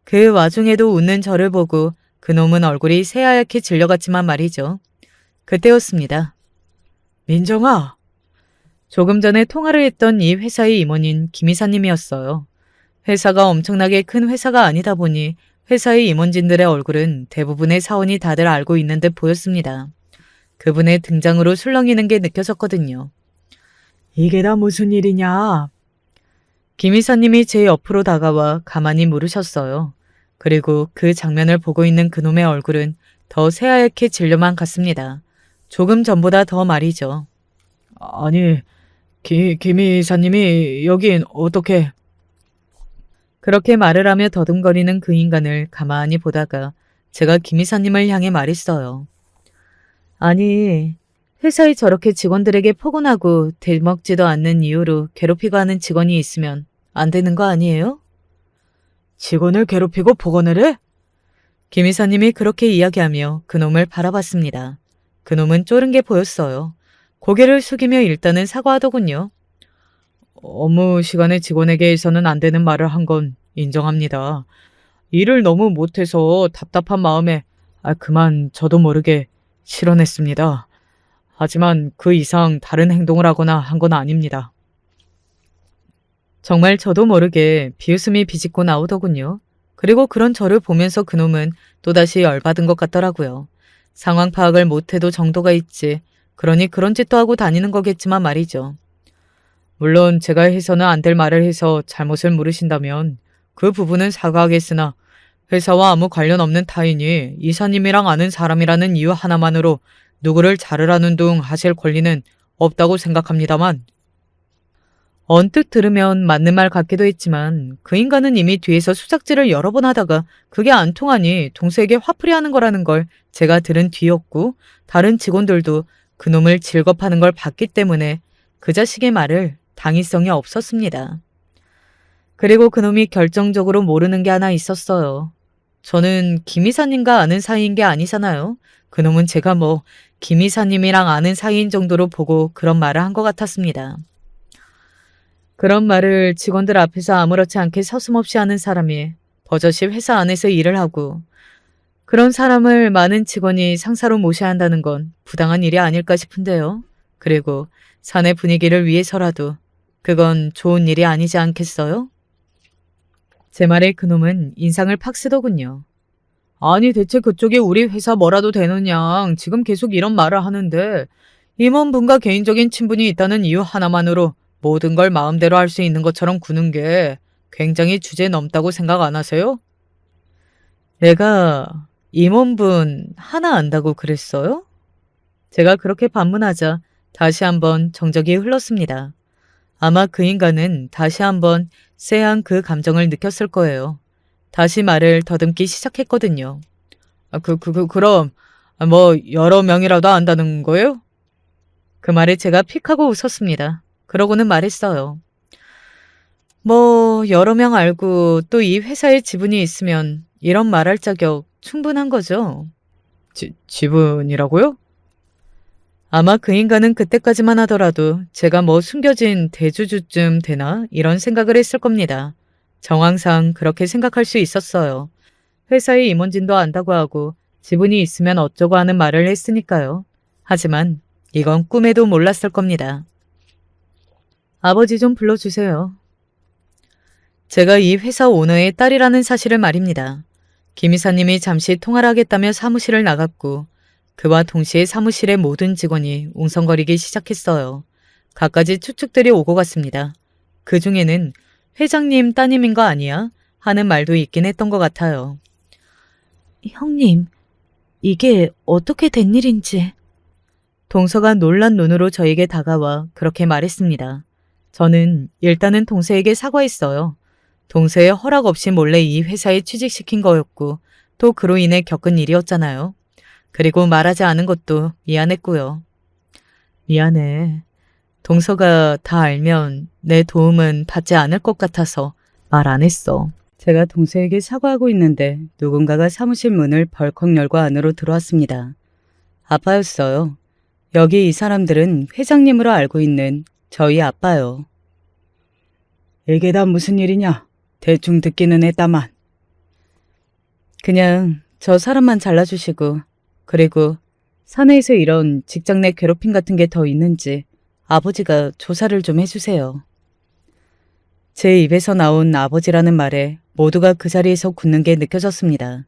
그 와중에도 웃는 저를 보고 그놈은 얼굴이 새하얗게 질려갔지만 말이죠. 그때였습니다. 민정아. 조금 전에 통화를 했던 이 회사의 임원인 김 이사님이었어요. 회사가 엄청나게 큰 회사가 아니다 보니 회사의 임원진들의 얼굴은 대부분의 사원이 다들 알고 있는 듯 보였습니다. 그분의 등장으로 술렁이는 게 느껴졌거든요. 이게 다 무슨 일이냐? 김 이사님이 제 옆으로 다가와 가만히 물으셨어요. 그리고 그 장면을 보고 있는 그놈의 얼굴은 더 새하얗게 질려만 갔습니다. 조금 전보다 더 말이죠. 아니, 김 이사님이 여긴 어떻게... 그렇게 말을 하며 더듬거리는 그 인간을 가만히 보다가 제가 김 이사님을 향해 말했어요. 아니, 회사에 저렇게 직원들에게 포근하고 대먹지도 않는 이유로 괴롭히고 하는 직원이 있으면 안 되는 거 아니에요? 직원을 괴롭히고 폭언을 해? 김 이사님이 그렇게 이야기하며 그놈을 바라봤습니다. 그놈은 쫄은 게 보였어요. 고개를 숙이며 일단은 사과하더군요. 업무 시간에 직원에게 해서는 안 되는 말을 한 건 인정합니다. 일을 너무 못해서 답답한 마음에 그만 저도 모르게 실언했습니다. 하지만 그 이상 다른 행동을 하거나 한 건 아닙니다. 정말 저도 모르게 비웃음이 비집고 나오더군요. 그리고 그런 저를 보면서 그놈은 또다시 열받은 것 같더라고요. 상황 파악을 못해도 정도가 있지 그러니 그런 짓도 하고 다니는 거겠지만 말이죠. 물론 제가 해서는 안 될 말을 해서 잘못을 물으신다면 그 부분은 사과하겠으나 회사와 아무 관련 없는 타인이 이사님이랑 아는 사람이라는 이유 하나만으로 누구를 자르라는 둥 하실 권리는 없다고 생각합니다만. 언뜻 들으면 맞는 말 같기도 했지만 그 인간은 이미 뒤에서 수작질을 여러 번 하다가 그게 안 통하니 동서에게 화풀이하는 거라는 걸 제가 들은 뒤였고, 다른 직원들도 그놈을 질겁하는 걸 봤기 때문에 그 자식의 말을 당위성이 없었습니다. 그리고 그놈이 결정적으로 모르는 게 하나 있었어요. 저는 김 이사님과 아는 사이인 게 아니잖아요. 그놈은 제가 김 이사님이랑 아는 사이인 정도로 보고 그런 말을 한 것 같았습니다. 그런 말을 직원들 앞에서 아무렇지 않게 서슴없이 하는 사람이 버젓이 회사 안에서 일을 하고, 그런 사람을 많은 직원이 상사로 모셔야 한다는 건 부당한 일이 아닐까 싶은데요. 그리고 사내 분위기를 위해서라도 그건 좋은 일이 아니지 않겠어요? 제 말에 그놈은 인상을 팍 쓰더군요. 아니 대체 그쪽이 우리 회사 뭐라도 되느냐 지금 계속 이런 말을 하는데, 임원분과 개인적인 친분이 있다는 이유 하나만으로 모든 걸 마음대로 할 수 있는 것처럼 구는 게 굉장히 주제 넘다고 생각 안 하세요? 내가 임원분 하나 안다고 그랬어요? 제가 그렇게 반문하자 다시 한번 정적이 흘렀습니다. 아마 그 인간은 다시 한번 쎄한 그 감정을 느꼈을 거예요. 다시 말을 더듬기 시작했거든요. 그럼 여러 명이라도 안다는 거예요? 그 말에 제가 픽 하고 웃었습니다. 그러고는 말했어요. 여러 명 알고 또 이 회사에 지분이 있으면 이런 말할 자격 충분한 거죠. 지분이라고요? 아마 그 인간은 그때까지만 하더라도 제가 숨겨진 대주주쯤 되나 이런 생각을 했을 겁니다. 정황상 그렇게 생각할 수 있었어요. 회사의 임원진도 안다고 하고 지분이 있으면 어쩌고 하는 말을 했으니까요. 하지만 이건 꿈에도 몰랐을 겁니다. 아버지 좀 불러주세요. 제가 이 회사 오너의 딸이라는 사실을 말입니다. 김 이사님이 잠시 통화를 하겠다며 사무실을 나갔고, 그와 동시에 사무실의 모든 직원이 웅성거리기 시작했어요. 갖가지 추측들이 오고 갔습니다. 그 중에는 회장님 따님인 거 아니야? 하는 말도 있긴 했던 것 같아요. 형님, 이게 어떻게 된 일인지. 동서가 놀란 눈으로 저에게 다가와 그렇게 말했습니다. 저는 일단은 동서에게 사과했어요. 동서의 허락 없이 몰래 이 회사에 취직시킨 거였고, 또 그로 인해 겪은 일이었잖아요. 그리고 말하지 않은 것도 미안했고요. 미안해. 동서가 다 알면 내 도움은 받지 않을 것 같아서 말 안 했어. 제가 동서에게 사과하고 있는데 누군가가 사무실 문을 벌컥 열고 안으로 들어왔습니다. 아빠였어요. 여기 이 사람들은 회장님으로 알고 있는 저희 아빠요. 이게 다 무슨 일이냐? 대충 듣기는 했다만. 그냥 저 사람만 잘라주시고, 그리고 사내에서 이런 직장 내 괴롭힘 같은 게 더 있는지 아버지가 조사를 좀 해주세요. 제 입에서 나온 아버지라는 말에 모두가 그 자리에서 굳는 게 느껴졌습니다.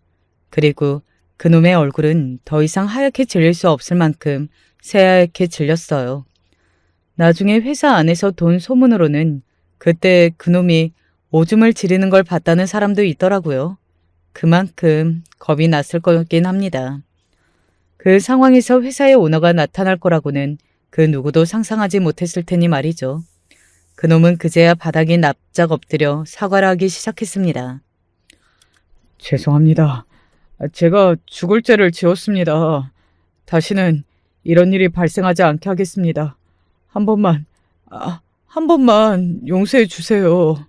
그리고 그놈의 얼굴은 더 이상 하얗게 질릴 수 없을 만큼 새하얗게 질렸어요. 나중에 회사 안에서 돈 소문으로는 그때 그놈이 오줌을 지르는 걸 봤다는 사람도 있더라고요. 그만큼 겁이 났을 거긴 합니다. 그 상황에서 회사의 오너가 나타날 거라고는 그 누구도 상상하지 못했을 테니 말이죠. 그놈은 그제야 바닥에 납작 엎드려 사과를 하기 시작했습니다. 죄송합니다. 제가 죽을 죄를 지었습니다. 다시는 이런 일이 발생하지 않게 하겠습니다. 한 번만 용서해 주세요.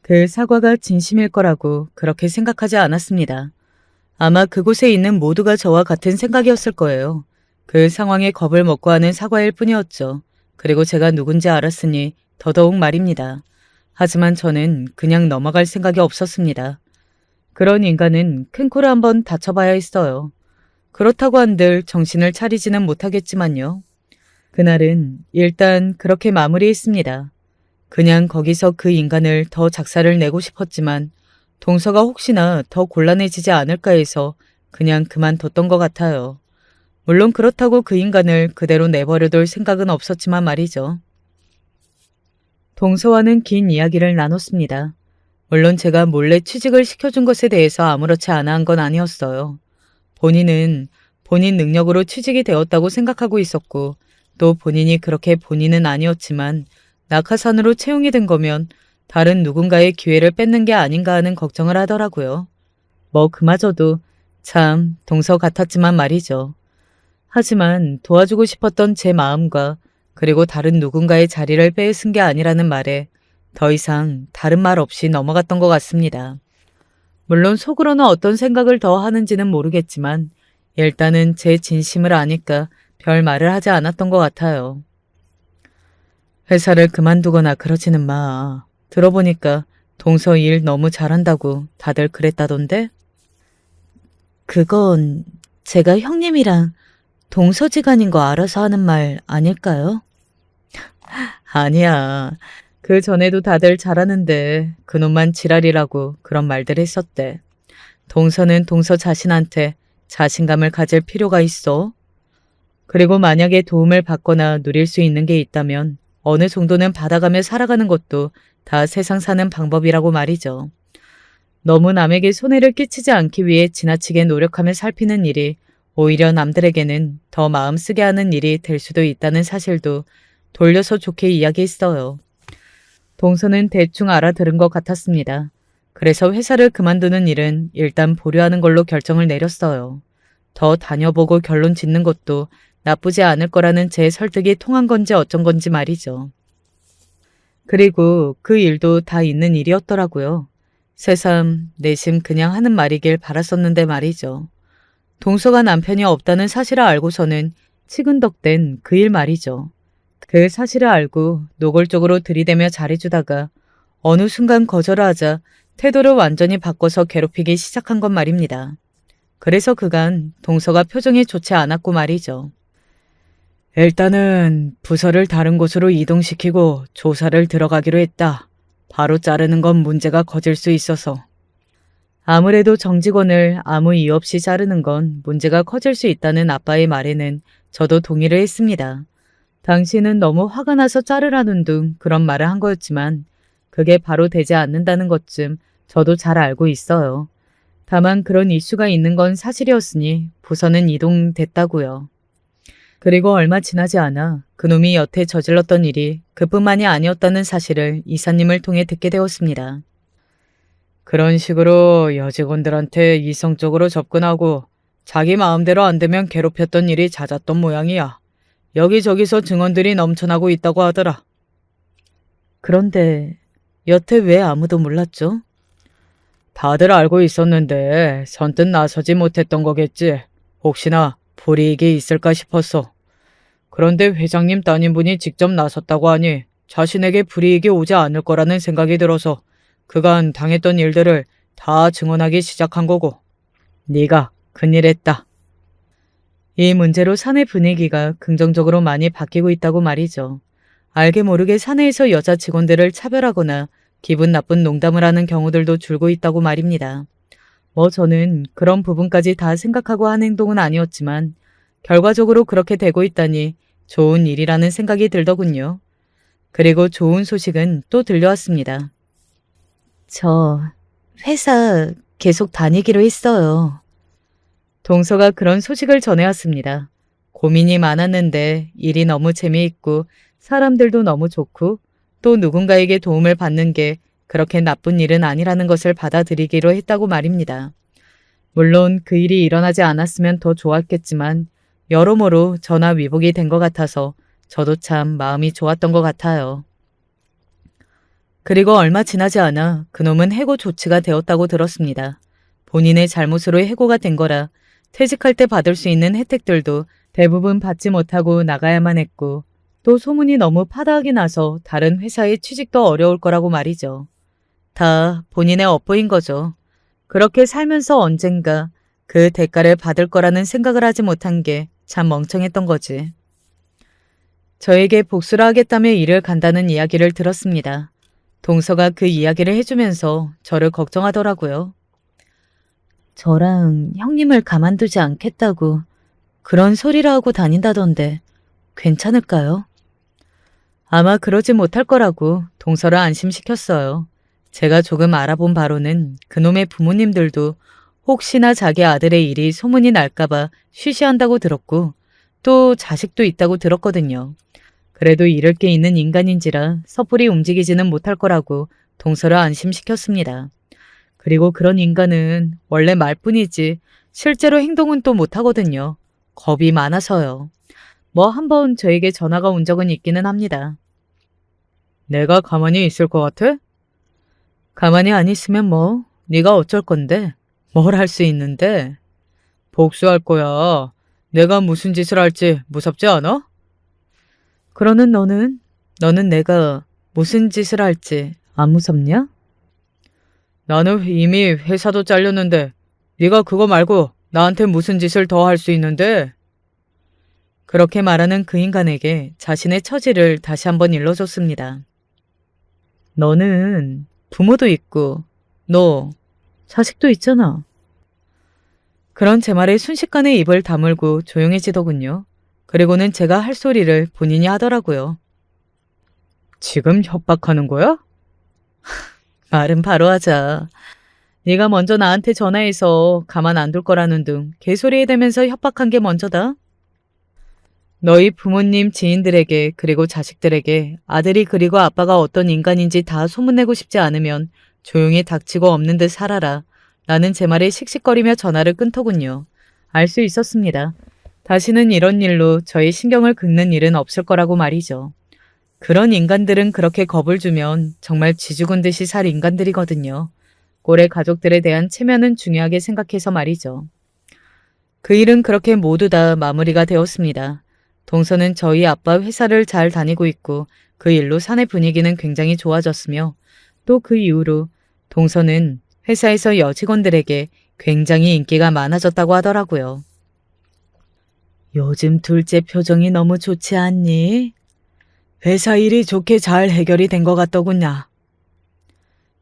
그 사과가 진심일 거라고 그렇게 생각하지 않았습니다. 아마 그곳에 있는 모두가 저와 같은 생각이었을 거예요. 그 상황에 겁을 먹고 하는 사과일 뿐이었죠. 그리고 제가 누군지 알았으니 더더욱 말입니다. 하지만 저는 그냥 넘어갈 생각이 없었습니다. 그런 인간은 큰 코를 한번 다쳐봐야 했어요. 그렇다고 한들 정신을 차리지는 못하겠지만요. 그날은 일단 그렇게 마무리했습니다. 그냥 거기서 그 인간을 더 작사를 내고 싶었지만 동서가 혹시나 더 곤란해지지 않을까 해서 그냥 그만뒀던 것 같아요. 물론 그렇다고 그 인간을 그대로 내버려둘 생각은 없었지만 말이죠. 동서와는 긴 이야기를 나눴습니다. 물론 제가 몰래 취직을 시켜준 것에 대해서 아무렇지 않아 한 건 아니었어요. 본인은 본인 능력으로 취직이 되었다고 생각하고 있었고 또 본인이 그렇게 본인은 아니었지만 낙하산으로 채용이 된 거면 다른 누군가의 기회를 뺏는 게 아닌가 하는 걱정을 하더라고요. 뭐 그마저도 참 동서 같았지만 말이죠. 하지만 도와주고 싶었던 제 마음과 그리고 다른 누군가의 자리를 빼앗은 게 아니라는 말에 더 이상 다른 말 없이 넘어갔던 것 같습니다. 물론 속으로는 어떤 생각을 더 하는지는 모르겠지만 일단은 제 진심을 아니까 별 말을 하지 않았던 것 같아요. 회사를 그만두거나 그러지는 마. 들어보니까 동서 일 너무 잘한다고 다들 그랬다던데? 그건 제가 형님이랑 동서지간인 거 알아서 하는 말 아닐까요? 아니야. 그 전에도 다들 잘하는데 그놈만 지랄이라고 그런 말들 했었대. 동서는 동서 자신한테 자신감을 가질 필요가 있어. 그리고 만약에 도움을 받거나 누릴 수 있는 게 있다면 어느 정도는 받아가며 살아가는 것도 다 세상 사는 방법이라고 말이죠. 너무 남에게 손해를 끼치지 않기 위해 지나치게 노력하며 살피는 일이 오히려 남들에게는 더 마음 쓰게 하는 일이 될 수도 있다는 사실도 돌려서 좋게 이야기했어요. 동서는 대충 알아들은 것 같았습니다. 그래서 회사를 그만두는 일은 일단 보류하는 걸로 결정을 내렸어요. 더 다녀보고 결론 짓는 것도 나쁘지 않을 거라는 제 설득이 통한 건지 어쩐 건지 말이죠. 그리고 그 일도 다 있는 일이었더라고요. 새삼 내심 그냥 하는 말이길 바랐었는데 말이죠. 동서가 남편이 없다는 사실을 알고서는 치근덕댄 그 일 말이죠. 그 사실을 알고 노골적으로 들이대며 잘해주다가 어느 순간 거절을 하자 태도를 완전히 바꿔서 괴롭히기 시작한 건 말입니다. 그래서 그간 동서가 표정이 좋지 않았고 말이죠. 일단은 부서를 다른 곳으로 이동시키고 조사를 들어가기로 했다. 바로 자르는 건 문제가 커질 수 있어서. 아무래도 정직원을 아무 이유 없이 자르는 건 문제가 커질 수 있다는 아빠의 말에는 저도 동의를 했습니다. 당신은 너무 화가 나서 자르라는 둥 그런 말을 한 거였지만 그게 바로 되지 않는다는 것쯤 저도 잘 알고 있어요. 다만 그런 이슈가 있는 건 사실이었으니 부서는 이동됐다고요. 그리고 얼마 지나지 않아 그놈이 여태 저질렀던 일이 그뿐만이 아니었다는 사실을 이사님을 통해 듣게 되었습니다. 그런 식으로 여직원들한테 이성적으로 접근하고 자기 마음대로 안 되면 괴롭혔던 일이 잦았던 모양이야. 여기저기서 증언들이 넘쳐나고 있다고 하더라. 그런데 여태 왜 아무도 몰랐죠? 다들 알고 있었는데 선뜻 나서지 못했던 거겠지. 혹시나 불이익이 있을까 싶었어. 그런데 회장님 따님분이 직접 나섰다고 하니 자신에게 불이익이 오지 않을 거라는 생각이 들어서 그간 당했던 일들을 다 증언하기 시작한 거고. 네가 큰일했다. 이 문제로 사내 분위기가 긍정적으로 많이 바뀌고 있다고 말이죠. 알게 모르게 사내에서 여자 직원들을 차별하거나 기분 나쁜 농담을 하는 경우들도 줄고 있다고 말입니다. 뭐 저는 그런 부분까지 다 생각하고 한 행동은 아니었지만 결과적으로 그렇게 되고 있다니 좋은 일이라는 생각이 들더군요. 그리고 좋은 소식은 또 들려왔습니다. 저 회사 계속 다니기로 했어요. 동서가 그런 소식을 전해왔습니다. 고민이 많았는데 일이 너무 재미있고 사람들도 너무 좋고 또 누군가에게 도움을 받는 게 그렇게 나쁜 일은 아니라는 것을 받아들이기로 했다고 말입니다. 물론 그 일이 일어나지 않았으면 더 좋았겠지만 여러모로 전화 위복이 된 것 같아서 저도 참 마음이 좋았던 것 같아요. 그리고 얼마 지나지 않아 그놈은 해고 조치가 되었다고 들었습니다. 본인의 잘못으로 해고가 된 거라 퇴직할 때 받을 수 있는 혜택들도 대부분 받지 못하고 나가야만 했고 또 소문이 너무 파다하게 나서 다른 회사에 취직도 어려울 거라고 말이죠. 다 본인의 업보인 거죠. 그렇게 살면서 언젠가 그 대가를 받을 거라는 생각을 하지 못한 게 참 멍청했던 거지. 저에게 복수를 하겠다며 일을 간다는 이야기를 들었습니다. 동서가 그 이야기를 해주면서 저를 걱정하더라고요. 저랑 형님을 가만두지 않겠다고 그런 소리를 하고 다닌다던데 괜찮을까요? 아마 그러지 못할 거라고 동서를 안심시켰어요. 제가 조금 알아본 바로는 그놈의 부모님들도 혹시나 자기 아들의 일이 소문이 날까봐 쉬쉬한다고 들었고 또 자식도 있다고 들었거든요. 그래도 잃을 게 있는 인간인지라 섣불리 움직이지는 못할 거라고 동서를 안심시켰습니다. 그리고 그런 인간은 원래 말뿐이지 실제로 행동은 또 못하거든요. 겁이 많아서요. 뭐 한번 저에게 전화가 온 적은 있기는 합니다. 내가 가만히 있을 것 같아? 가만히 안 있으면 뭐 네가 어쩔 건데 뭘 할 수 있는데 복수할 거야. 내가 무슨 짓을 할지 무섭지 않아? 그러는 너는 내가 무슨 짓을 할지 안 무섭냐? 나는 이미 회사도 잘렸는데 네가 그거 말고 나한테 무슨 짓을 더 할 수 있는데? 그렇게 말하는 그 인간에게 자신의 처지를 다시 한번 일러줬습니다. 너는 부모도 있고 너 자식도 있잖아. 그런 제 말에 순식간에 입을 다물고 조용해지더군요. 그리고는 제가 할 소리를 본인이 하더라고요. 지금 협박하는 거야? 말은 바로 하자. 네가 먼저 나한테 전화해서 가만 안 둘 거라는 둥 개소리에 대면서 협박한 게 먼저다. 너희 부모님 지인들에게 그리고 자식들에게 아들이 그리고 아빠가 어떤 인간인지 다 소문내고 싶지 않으면 조용히 닥치고 없는 듯 살아라. 나는 제 말에 씩씩거리며 전화를 끊더군요. 알 수 있었습니다. 다시는 이런 일로 저희 신경을 긁는 일은 없을 거라고 말이죠. 그런 인간들은 그렇게 겁을 주면 정말 쥐죽은 듯이 살 인간들이거든요. 꼴의 가족들에 대한 체면은 중요하게 생각해서 말이죠. 그 일은 그렇게 모두 다 마무리가 되었습니다. 동서는 저희 아빠 회사를 잘 다니고 있고 그 일로 사내 분위기는 굉장히 좋아졌으며 또 그 이후로 동서는 회사에서 여직원들에게 굉장히 인기가 많아졌다고 하더라고요. 요즘 둘째 표정이 너무 좋지 않니? 회사 일이 좋게 잘 해결이 된 것 같더군요.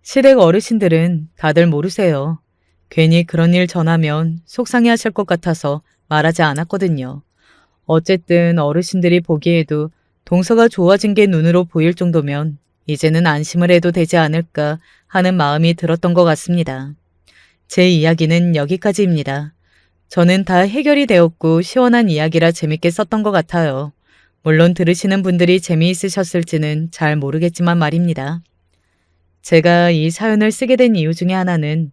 시댁 어르신들은 다들 모르세요. 괜히 그런 일 전하면 속상해 하실 것 같아서 말하지 않았거든요. 어쨌든 어르신들이 보기에도 동서가 좋아진 게 눈으로 보일 정도면 이제는 안심을 해도 되지 않을까 하는 마음이 들었던 것 같습니다. 제 이야기는 여기까지입니다. 저는 다 해결이 되었고 시원한 이야기라 재밌게 썼던 것 같아요. 물론 들으시는 분들이 재미있으셨을지는 잘 모르겠지만 말입니다. 제가 이 사연을 쓰게 된 이유 중에 하나는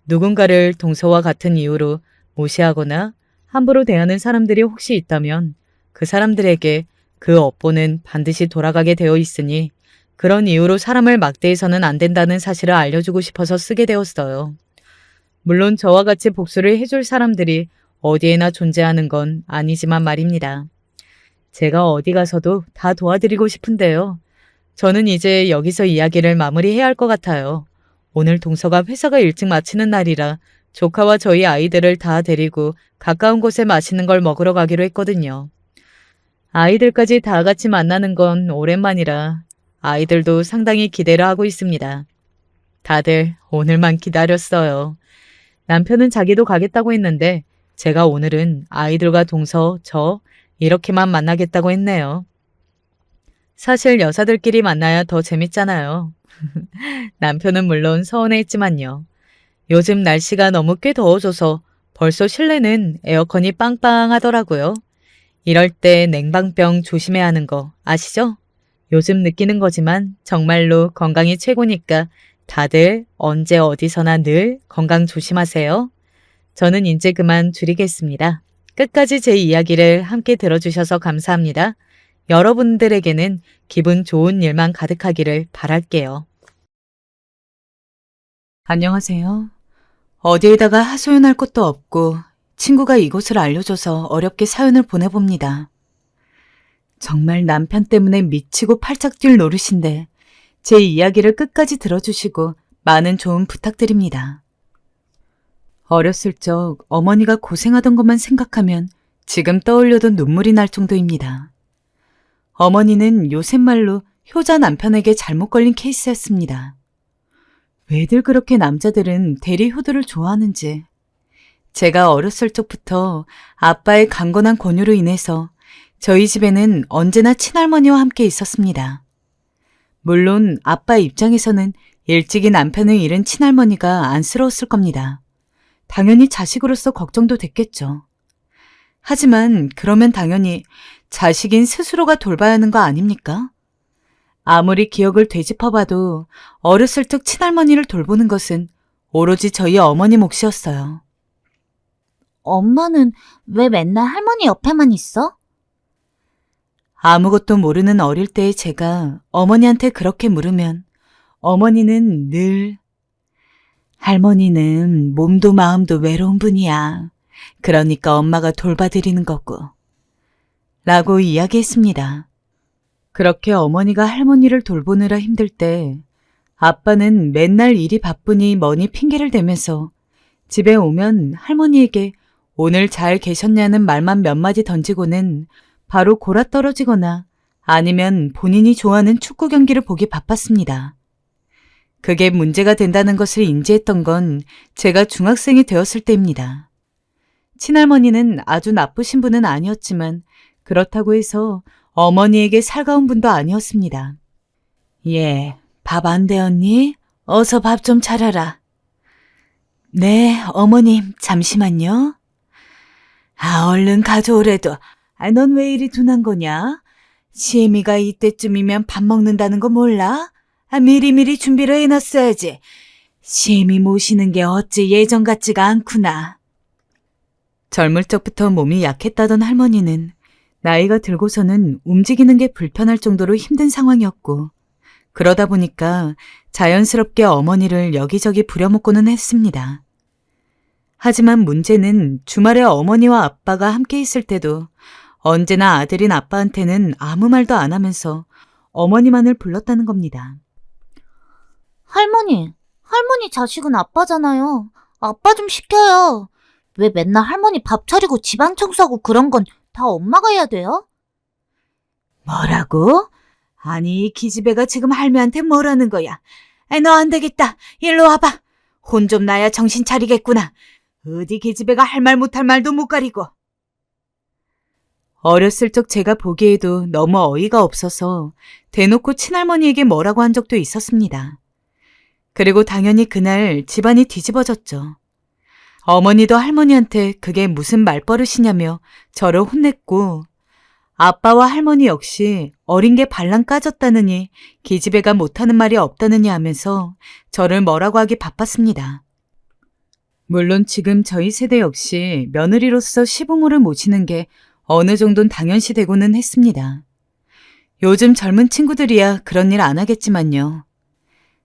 누군가를 동서와 같은 이유로 무시하거나 함부로 대하는 사람들이 혹시 있다면 그 사람들에게 그 업보는 반드시 돌아가게 되어 있으니 그런 이유로 사람을 막대해서는 안 된다는 사실을 알려주고 싶어서 쓰게 되었어요. 물론 저와 같이 복수를 해줄 사람들이 어디에나 존재하는 건 아니지만 말입니다. 제가 어디 가서도 다 도와드리고 싶은데요. 저는 이제 여기서 이야기를 마무리해야 할 것 같아요. 오늘 동서가 회사가 일찍 마치는 날이라 조카와 저희 아이들을 다 데리고 가까운 곳에 맛있는 걸 먹으러 가기로 했거든요. 아이들까지 다 같이 만나는 건 오랜만이라 아이들도 상당히 기대를 하고 있습니다. 다들 오늘만 기다렸어요. 남편은 자기도 가겠다고 했는데 제가 오늘은 아이들과 동서, 저 이렇게만 만나겠다고 했네요. 사실 여사들끼리 만나야 더 재밌잖아요. 남편은 물론 서운해했지만요. 요즘 날씨가 너무 꽤 더워져서 벌써 실내는 에어컨이 빵빵하더라고요. 이럴 때 냉방병 조심해야 하는 거 아시죠? 요즘 느끼는 거지만 정말로 건강이 최고니까 다들 언제 어디서나 늘 건강 조심하세요. 저는 이제 그만 줄이겠습니다. 끝까지 제 이야기를 함께 들어주셔서 감사합니다. 여러분들에게는 기분 좋은 일만 가득하기를 바랄게요. 안녕하세요. 어디에다가 하소연할 것도 없고 친구가 이곳을 알려줘서 어렵게 사연을 보내봅니다. 정말 남편 때문에 미치고 팔짝 뛸 노릇인데 제 이야기를 끝까지 들어주시고 많은 조언 부탁드립니다. 어렸을 적 어머니가 고생하던 것만 생각하면 지금 떠올려도 눈물이 날 정도입니다. 어머니는 요새 말로 효자 남편에게 잘못 걸린 케이스였습니다. 왜들 그렇게 남자들은 대리 효도를 좋아하는지 제가 어렸을 적부터 아빠의 강건한 권유로 인해서 저희 집에는 언제나 친할머니와 함께 있었습니다. 물론 아빠 입장에서는 일찍이 남편을 잃은 친할머니가 안쓰러웠을 겁니다. 당연히 자식으로서 걱정도 됐겠죠. 하지만 그러면 당연히 자식인 스스로가 돌봐야 하는 거 아닙니까? 아무리 기억을 되짚어봐도 어렸을 적 친할머니를 돌보는 것은 오로지 저희 어머니 몫이었어요. 엄마는 왜 맨날 할머니 옆에만 있어? 아무것도 모르는 어릴 때의 제가 어머니한테 그렇게 물으면 어머니는 늘 할머니는 몸도 마음도 외로운 분이야. 그러니까 엄마가 돌봐드리는 거고. 라고 이야기했습니다. 그렇게 어머니가 할머니를 돌보느라 힘들 때 아빠는 맨날 일이 바쁘니 뭐니 핑계를 대면서 집에 오면 할머니에게 오늘 잘 계셨냐는 말만 몇 마디 던지고는 바로 골아떨어지거나 아니면 본인이 좋아하는 축구 경기를 보기 바빴습니다. 그게 문제가 된다는 것을 인지했던 건 제가 중학생이 되었을 때입니다. 친할머니는 아주 나쁘신 분은 아니었지만 그렇다고 해서 어머니에게 살가운 분도 아니었습니다. 예, 밥 안 되었니? 어서 밥 좀 차려라. 네, 어머님, 잠시만요. 얼른 가져오래도. 넌 왜 이리 둔한 거냐? 시애미가 이때쯤이면 밥 먹는다는 거 몰라? 미리미리 준비를 해놨어야지. 시애미 모시는 게 어찌 예전 같지가 않구나. 젊을 적부터 몸이 약했다던 할머니는 나이가 들고서는 움직이는 게 불편할 정도로 힘든 상황이었고 그러다 보니까 자연스럽게 어머니를 여기저기 부려먹고는 했습니다. 하지만 문제는 주말에 어머니와 아빠가 함께 있을 때도 언제나 아들인 아빠한테는 아무 말도 안 하면서 어머니만을 불렀다는 겁니다. 할머니 자식은 아빠잖아요. 아빠 좀 시켜요. 왜 맨날 할머니 밥 차리고 집안 청소하고 그런 건 다 엄마가 해야 돼요? 뭐라고? 아니, 이 기집애가 지금 할매한테 뭐라는 거야? 너 안 되겠다. 일로 와봐. 혼 좀 나야 정신 차리겠구나. 어디 기집애가 할 말 못할 말도 못 가리고. 어렸을 적 제가 보기에도 너무 어이가 없어서 대놓고 친할머니에게 뭐라고 한 적도 있었습니다. 그리고 당연히 그날 집안이 뒤집어졌죠. 어머니도 할머니한테 그게 무슨 말버릇이냐며 저를 혼냈고 아빠와 할머니 역시 어린 게 발랑 까졌다느니 기집애가 못하는 말이 없다느니 하면서 저를 뭐라고 하기 바빴습니다. 물론 지금 저희 세대 역시 며느리로서 시부모를 모시는 게 어느 정도는 당연시되고는 했습니다. 요즘 젊은 친구들이야 그런 일 안 하겠지만요.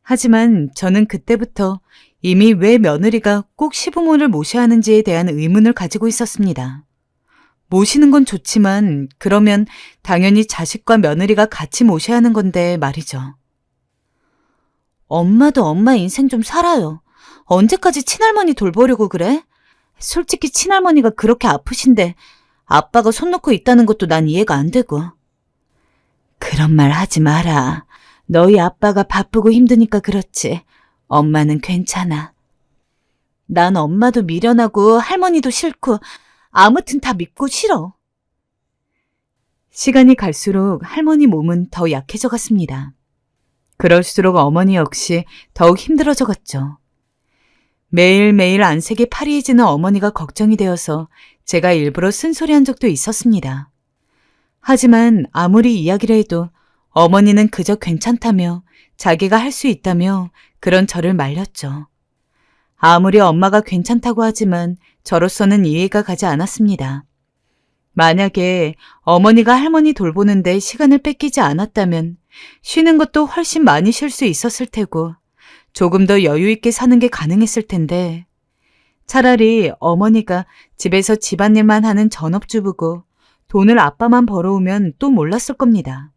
하지만 저는 그때부터 이미 왜 며느리가 꼭 시부모를 모셔야 하는지에 대한 의문을 가지고 있었습니다. 모시는 건 좋지만 그러면 당연히 자식과 며느리가 같이 모셔야 하는 건데 말이죠. 엄마도 엄마 인생 좀 살아요. 언제까지 친할머니 돌보려고 그래? 솔직히 친할머니가 그렇게 아프신데 아빠가 손 놓고 있다는 것도 난 이해가 안 되고. 그런 말 하지 마라. 너희 아빠가 바쁘고 힘드니까 그렇지. 엄마는 괜찮아. 난 엄마도 미련하고 할머니도 싫고 아무튼 다 믿고 싫어. 시간이 갈수록 할머니 몸은 더 약해져 갔습니다. 그럴수록 어머니 역시 더욱 힘들어져 갔죠. 매일매일 안색이 파리해지는 어머니가 걱정이 되어서 제가 일부러 쓴소리한 적도 있었습니다. 하지만 아무리 이야기를 해도 어머니는 그저 괜찮다며 자기가 할 수 있다며 그런 저를 말렸죠. 아무리 엄마가 괜찮다고 하지만 저로서는 이해가 가지 않았습니다. 만약에 어머니가 할머니 돌보는데 시간을 뺏기지 않았다면 쉬는 것도 훨씬 많이 쉴 수 있었을 테고 조금 더 여유 있게 사는 게 가능했을 텐데 차라리 어머니가 집에서 집안일만 하는 전업주부고 돈을 아빠만 벌어오면 또 몰랐을 겁니다.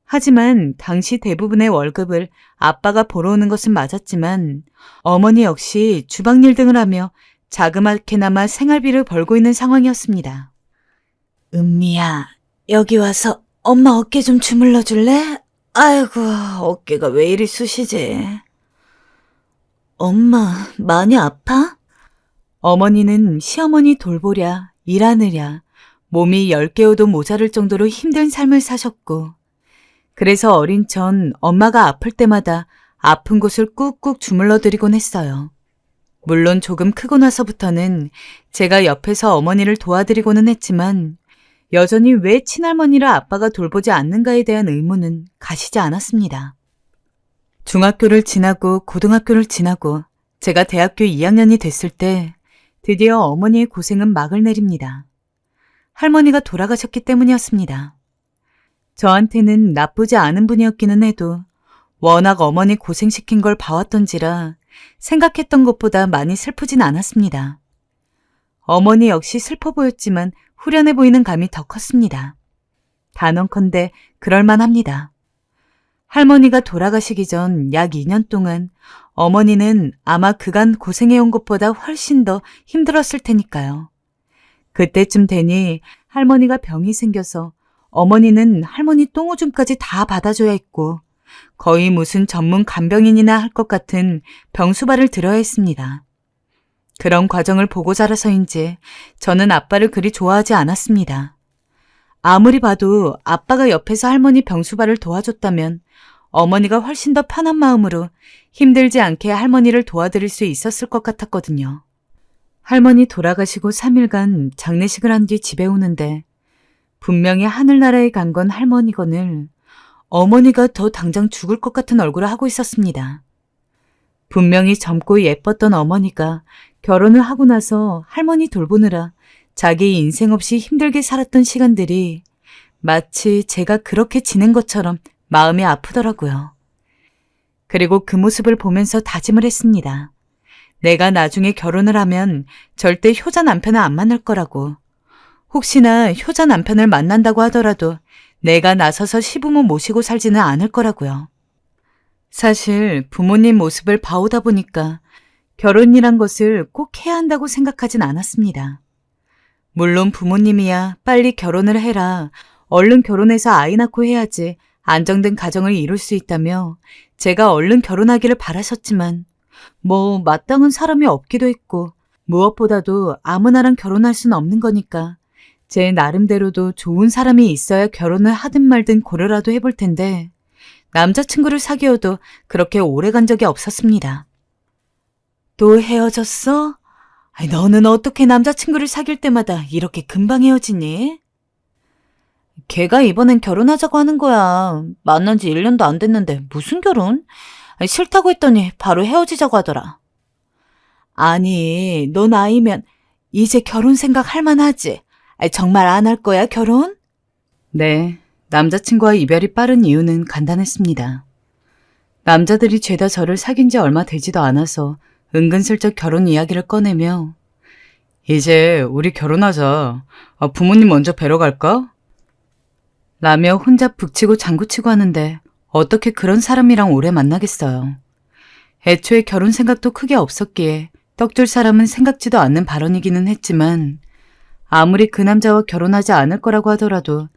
하지만 당시 대부분의 월급을 아빠가 벌어오는 것은 맞았지만 어머니 역시 주방일 등을 하며 자그맣게나마 생활비를 벌고 있는 상황이었습니다. 은미야, 여기 와서 엄마 어깨 좀 주물러 줄래? 아이고, 어깨가 왜 이리 쑤시지? 엄마, 많이 아파? 어머니는 시어머니 돌보랴, 일하느랴, 몸이 10개호도 모자랄 정도로 힘든 삶을 사셨고, 그래서 어린 전 엄마가 아플 때마다 아픈 곳을 꾹꾹 주물러 드리곤 했어요. 물론 조금 크고 나서부터는 제가 옆에서 어머니를 도와드리고는 했지만 여전히 왜 친할머니를 아빠가 돌보지 않는가에 대한 의문은 가시지 않았습니다. 중학교를 지나고 고등학교를 지나고 제가 대학교 2학년이 됐을 때 드디어 어머니의 고생은 막을 내립니다. 할머니가 돌아가셨기 때문이었습니다. 저한테는 나쁘지 않은 분이었기는 해도 워낙 어머니 고생시킨 걸 봐왔던지라 생각했던 것보다 많이 슬프진 않았습니다. 어머니 역시 슬퍼 보였지만 후련해 보이는 감이 더 컸습니다. 단언컨대 그럴만합니다. 할머니가 돌아가시기 전 약 2년 동안 어머니는 아마 그간 고생해온 것보다 훨씬 더 힘들었을 테니까요. 그때쯤 되니 할머니가 병이 생겨서 어머니는 할머니 똥오줌까지 다 받아줘야 했고 거의 무슨 전문 간병인이나 할 것 같은 병수발을 들어야 했습니다. 그런 과정을 보고 자라서인지 저는 아빠를 그리 좋아하지 않았습니다. 아무리 봐도 아빠가 옆에서 할머니 병수발을 도와줬다면 어머니가 훨씬 더 편한 마음으로 힘들지 않게 할머니를 도와드릴 수 있었을 것 같았거든요. 할머니 돌아가시고 3일간 장례식을 한 뒤 집에 오는데 분명히 하늘나라에 간 건 할머니건을 어머니가 더 당장 죽을 것 같은 얼굴을 하고 있었습니다. 분명히 젊고 예뻤던 어머니가 결혼을 하고 나서 할머니 돌보느라 자기 인생 없이 힘들게 살았던 시간들이 마치 제가 그렇게 지낸 것처럼 마음이 아프더라고요. 그리고 그 모습을 보면서 다짐을 했습니다. 내가 나중에 결혼을 하면 절대 효자 남편을 안 만날 거라고. 혹시나 효자 남편을 만난다고 하더라도 내가 나서서 시부모 모시고 살지는 않을 거라고요. 사실 부모님 모습을 봐오다 보니까 결혼이란 것을 꼭 해야 한다고 생각하진 않았습니다. 물론 부모님이야 빨리 결혼을 해라, 얼른 결혼해서 아이 낳고 해야지 안정된 가정을 이룰 수 있다며 제가 얼른 결혼하기를 바라셨지만 마땅한 사람이 없기도 했고 무엇보다도 아무나랑 결혼할 수는 없는 거니까 제 나름대로도 좋은 사람이 있어야 결혼을 하든 말든 고려라도 해볼 텐데 남자친구를 사귀어도 그렇게 오래 간 적이 없었습니다. 또 헤어졌어? 아니, 너는 어떻게 남자친구를 사귈 때마다 이렇게 금방 헤어지니? 걔가 이번엔 결혼하자고 하는 거야. 만난 지 1년도 안 됐는데 무슨 결혼? 아니, 싫다고 했더니 바로 헤어지자고 하더라. 아니, 너 나이면 이제 결혼 생각 할 만하지? 아니, 정말 안 할 거야, 결혼? 네, 남자친구와 이별이 빠른 이유는 간단했습니다. 남자들이 죄다 저를 사귄 지 얼마 되지도 않아서 은근슬쩍 결혼 이야기를 꺼내며 이제 우리 결혼하자. 부모님 먼저 뵈러 갈까? 라며 혼자 북치고 장구치고 하는데 어떻게 그런 사람이랑 오래 만나겠어요. 애초에 결혼 생각도 크게 없었기에 떡줄 사람은 생각지도 않는 발언이기는 했지만 아무리 그 남자와 결혼하지 않을 거라고 하더라도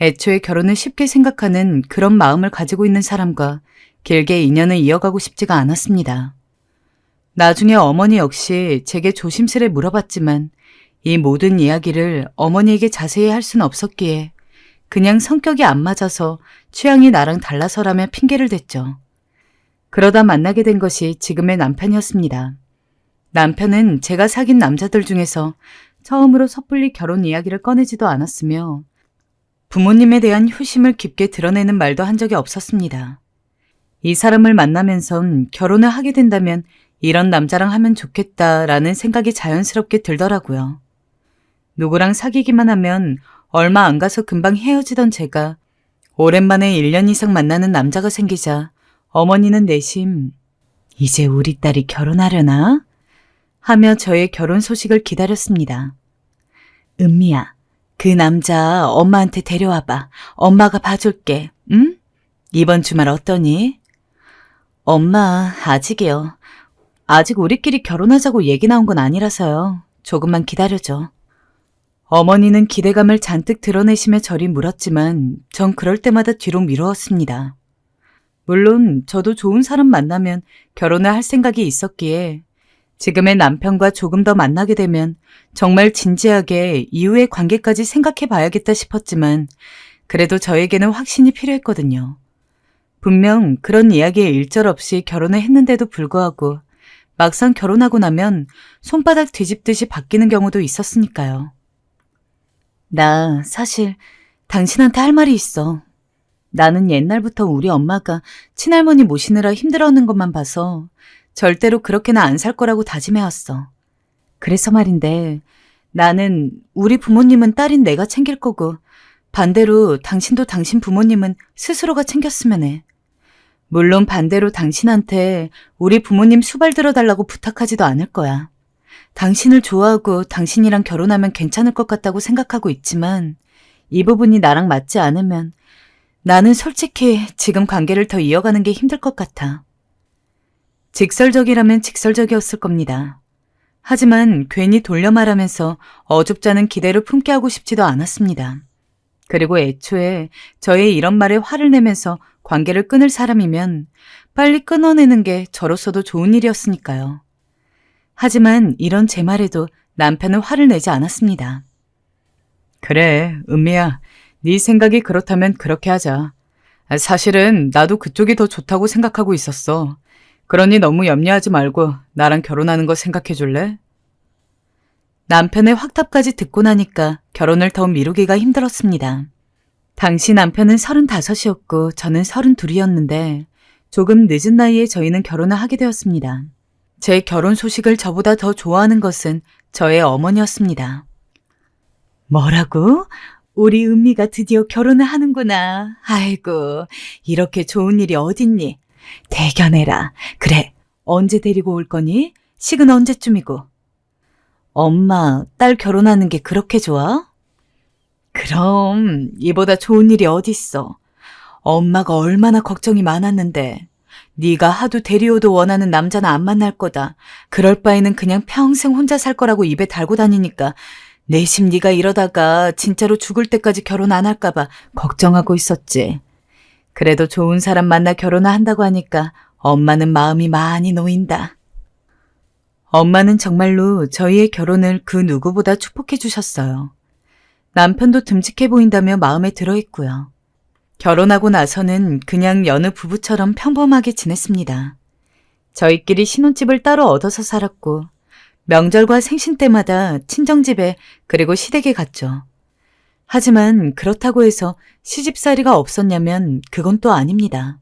애초에 결혼을 쉽게 생각하는 그런 마음을 가지고 있는 사람과 길게 인연을 이어가고 싶지가 않았습니다. 나중에 어머니 역시 제게 조심스레 물어봤지만 이 모든 이야기를 어머니에게 자세히 할 수는 없었기에 그냥 성격이 안 맞아서 취향이 나랑 달라서라며 핑계를 댔죠. 그러다 만나게 된 것이 지금의 남편이었습니다. 남편은 제가 사귄 남자들 중에서 처음으로 섣불리 결혼 이야기를 꺼내지도 않았으며 부모님에 대한 효심을 깊게 드러내는 말도 한 적이 없었습니다. 이 사람을 만나면선 결혼을 하게 된다면 이런 남자랑 하면 좋겠다라는 생각이 자연스럽게 들더라고요. 누구랑 사귀기만 하면 얼마 안 가서 금방 헤어지던 제가 오랜만에 1년 이상 만나는 남자가 생기자 어머니는 내심 이제 우리 딸이 결혼하려나? 하며 저의 결혼 소식을 기다렸습니다. 은미야, 그 남자 엄마한테 데려와봐. 엄마가 봐줄게. 응? 이번 주말 어떠니? 엄마, 아직이요. 아직 우리끼리 결혼하자고 얘기 나온 건 아니라서요. 조금만 기다려줘. 어머니는 기대감을 잔뜩 드러내시며 저리 물었지만 전 그럴 때마다 뒤로 미루었습니다. 물론 저도 좋은 사람 만나면 결혼을 할 생각이 있었기에 지금의 남편과 조금 더 만나게 되면 정말 진지하게 이후의 관계까지 생각해 봐야겠다 싶었지만 그래도 저에게는 확신이 필요했거든요. 분명 그런 이야기에 일절없이 결혼을 했는데도 불구하고 막상 결혼하고 나면 손바닥 뒤집듯이 바뀌는 경우도 있었으니까요. 나 사실 당신한테 할 말이 있어. 나는 옛날부터 우리 엄마가 친할머니 모시느라 힘들어하는 것만 봐서 절대로 그렇게는 안 살 거라고 다짐해왔어. 그래서 말인데 나는 우리 부모님은 딸인 내가 챙길 거고 반대로 당신도 당신 부모님은 스스로가 챙겼으면 해. 물론 반대로 당신한테 우리 부모님 수발 들어달라고 부탁하지도 않을 거야. 당신을 좋아하고 당신이랑 결혼하면 괜찮을 것 같다고 생각하고 있지만 이 부분이 나랑 맞지 않으면 나는 솔직히 지금 관계를 더 이어가는 게 힘들 것 같아. 직설적이라면 직설적이었을 겁니다. 하지만 괜히 돌려 말하면서 어줍잖은 기대를 품게 하고 싶지도 않았습니다. 그리고 애초에 저의 이런 말에 화를 내면서 관계를 끊을 사람이면 빨리 끊어내는 게 저로서도 좋은 일이었으니까요. 하지만 이런 제 말에도 남편은 화를 내지 않았습니다. 그래, 은미야. 네 생각이 그렇다면 그렇게 하자. 사실은 나도 그쪽이 더 좋다고 생각하고 있었어. 그러니 너무 염려하지 말고 나랑 결혼하는 거 생각해 줄래? 남편의 확답까지 듣고 나니까 결혼을 더 미루기가 힘들었습니다. 당시 남편은 35이었고 저는 32이었는데 조금 늦은 나이에 저희는 결혼을 하게 되었습니다. 제 결혼 소식을 저보다 더 좋아하는 것은 저의 어머니였습니다. 뭐라고? 우리 은미가 드디어 결혼을 하는구나. 아이고, 이렇게 좋은 일이 어딨니? 대견해라. 그래, 언제 데리고 올 거니? 식은 언제쯤이고? 엄마, 딸 결혼하는 게 그렇게 좋아? 그럼 이보다 좋은 일이 어딨어. 엄마가 얼마나 걱정이 많았는데 네가 하도 데리오도 원하는 남자는 안 만날 거다. 그럴 바에는 그냥 평생 혼자 살 거라고 입에 달고 다니니까 내심 네가 이러다가 진짜로 죽을 때까지 결혼 안 할까 봐 걱정하고 있었지. 그래도 좋은 사람 만나 결혼을 한다고 하니까 엄마는 마음이 많이 놓인다. 엄마는 정말로 저희의 결혼을 그 누구보다 축복해 주셨어요. 남편도 듬직해 보인다며 마음에 들어했고요. 결혼하고 나서는 그냥 여느 부부처럼 평범하게 지냈습니다. 저희끼리 신혼집을 따로 얻어서 살았고 명절과 생신 때마다 친정집에 그리고 시댁에 갔죠. 하지만 그렇다고 해서 시집살이가 없었냐면 그건 또 아닙니다.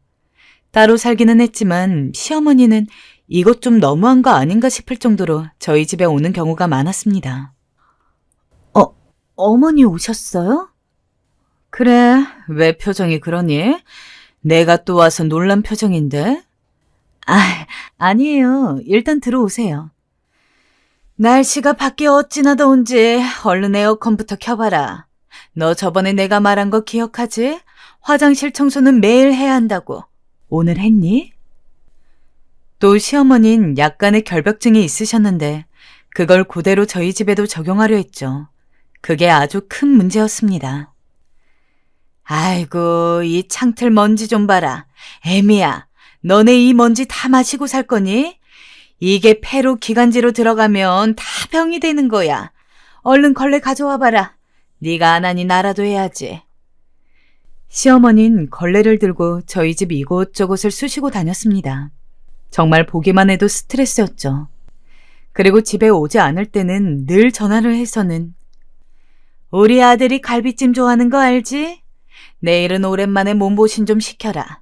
따로 살기는 했지만 시어머니는 이것 좀 너무한 거 아닌가 싶을 정도로 저희 집에 오는 경우가 많았습니다. 어머니 오셨어요? 그래, 왜 표정이 그러니? 내가 또 와서 놀란 표정인데? 아니에요. 일단 들어오세요. 날씨가 밖에 어찌나 더운지 얼른 에어컨부터 켜봐라. 너 저번에 내가 말한 거 기억하지? 화장실 청소는 매일 해야 한다고. 오늘 했니? 또 시어머니는 약간의 결벽증이 있으셨는데 그걸 그대로 저희 집에도 적용하려 했죠. 그게 아주 큰 문제였습니다. 아이고, 이 창틀 먼지 좀 봐라. 애미야, 너네 이 먼지 다 마시고 살 거니? 이게 폐로 기관지로 들어가면 다 병이 되는 거야. 얼른 걸레 가져와 봐라. 네가 안 하니 나라도 해야지. 시어머니는 걸레를 들고 저희 집 이곳저곳을 쑤시고 다녔습니다. 정말 보기만 해도 스트레스였죠. 그리고 집에 오지 않을 때는 늘 전화를 해서는 우리 아들이 갈비찜 좋아하는 거 알지? 내일은 오랜만에 몸보신 좀 시켜라.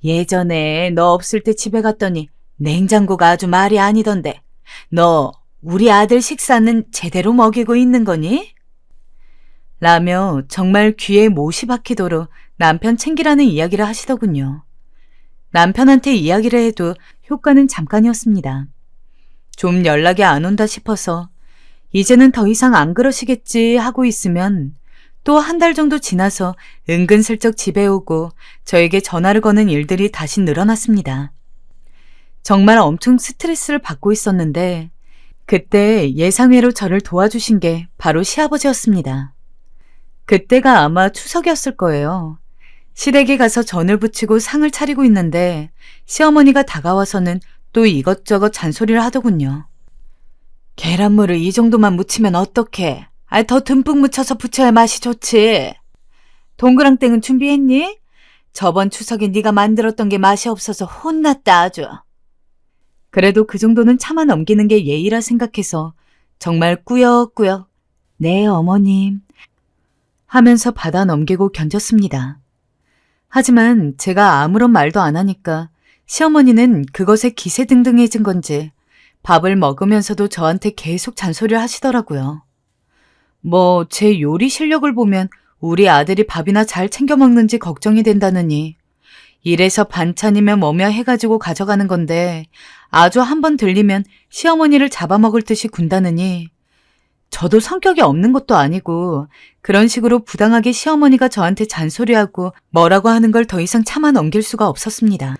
예전에 너 없을 때 집에 갔더니 냉장고가 아주 말이 아니던데 너 우리 아들 식사는 제대로 먹이고 있는 거니? 라며 정말 귀에 못이 박히도록 남편 챙기라는 이야기를 하시더군요. 남편한테 이야기를 해도 효과는 잠깐이었습니다. 좀 연락이 안 온다 싶어서 이제는 더 이상 안 그러시겠지 하고 있으면 또 한 달 정도 지나서 은근슬쩍 집에 오고 저에게 전화를 거는 일들이 다시 늘어났습니다. 정말 엄청 스트레스를 받고 있었는데 그때 예상외로 저를 도와주신 게 바로 시아버지였습니다. 그때가 아마 추석이었을 거예요. 시댁에 가서 전을 부치고 상을 차리고 있는데 시어머니가 다가와서는 또 이것저것 잔소리를 하더군요. 계란물을 이 정도만 묻히면 어떡해? 더 듬뿍 묻혀서 부쳐야 맛이 좋지. 동그랑땡은 준비했니? 저번 추석에 네가 만들었던 게 맛이 없어서 혼났다 아주. 그래도 그 정도는 참아 넘기는 게 예의라 생각해서 정말 꾸역꾸역 네 어머님 하면서 받아 넘기고 견뎠습니다. 하지만 제가 아무런 말도 안 하니까 시어머니는 그것에 기세등등해진 건지 밥을 먹으면서도 저한테 계속 잔소리를 하시더라고요. 뭐 제 요리 실력을 보면 우리 아들이 밥이나 잘 챙겨 먹는지 걱정이 된다느니 이래서 반찬이면 뭐며 해가지고 가져가는 건데 아주 한번 들리면 시어머니를 잡아먹을 듯이 군다느니 저도 성격이 없는 것도 아니고 그런 식으로 부당하게 시어머니가 저한테 잔소리하고 뭐라고 하는 걸 더 이상 참아 넘길 수가 없었습니다.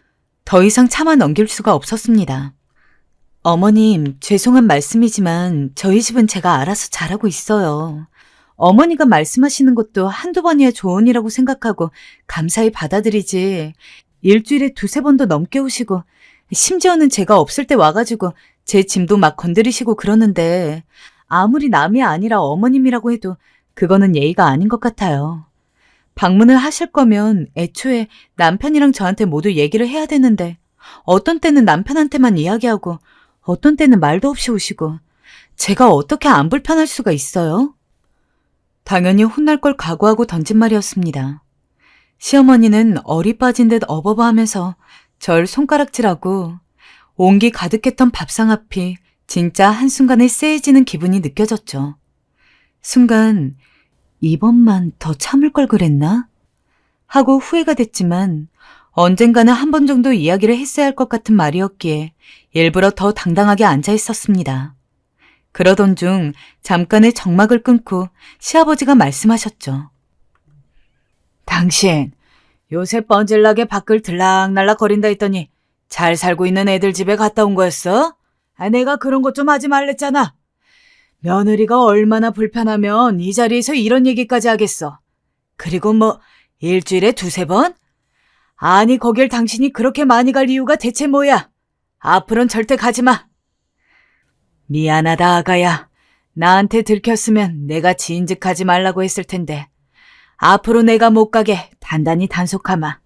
어머님, 죄송한 말씀이지만 저희 집은 제가 알아서 잘하고 있어요. 어머니가 말씀하시는 것도 한두 번이야 조언이라고 생각하고 감사히 받아들이지. 일주일에 두세 번도 넘게 오시고 심지어는 제가 없을 때 와가지고 제 짐도 막 건드리시고 그러는데 아무리 남이 아니라 어머님이라고 해도 그거는 예의가 아닌 것 같아요. 방문을 하실 거면 애초에 남편이랑 저한테 모두 얘기를 해야 되는데 어떤 때는 남편한테만 이야기하고 어떤 때는 말도 없이 오시고 제가 어떻게 안 불편할 수가 있어요? 당연히 혼날 걸 각오하고 던진 말이었습니다. 시어머니는 어리 빠진 듯 어버버하면서 절 손가락질하고 온기 가득했던 밥상 앞이 진짜 한순간에 쎄해지는 기분이 느껴졌죠. 순간 이번만 더 참을 걸 그랬나? 하고 후회가 됐지만 언젠가는 한 번 정도 이야기를 했어야 할 것 같은 말이었기에 일부러 더 당당하게 앉아 있었습니다. 그러던 중 잠깐의 정막을 끊고 시아버지가 말씀하셨죠. 당신 요새 뻔질나게 밖을 들락날락 거린다 했더니 잘 살고 있는 애들 집에 갔다 온 거였어? 내가 그런 것 좀 하지 말랬잖아. 며느리가 얼마나 불편하면 이 자리에서 이런 얘기까지 하겠어. 그리고 뭐 일주일에 두세 번? 아니 거길 당신이 그렇게 많이 갈 이유가 대체 뭐야? 앞으로는 절대 가지 마. 미안하다 아가야. 나한테 들켰으면 내가 지인즉하지 말라고 했을 텐데 앞으로 내가 못 가게 단단히 단속하마.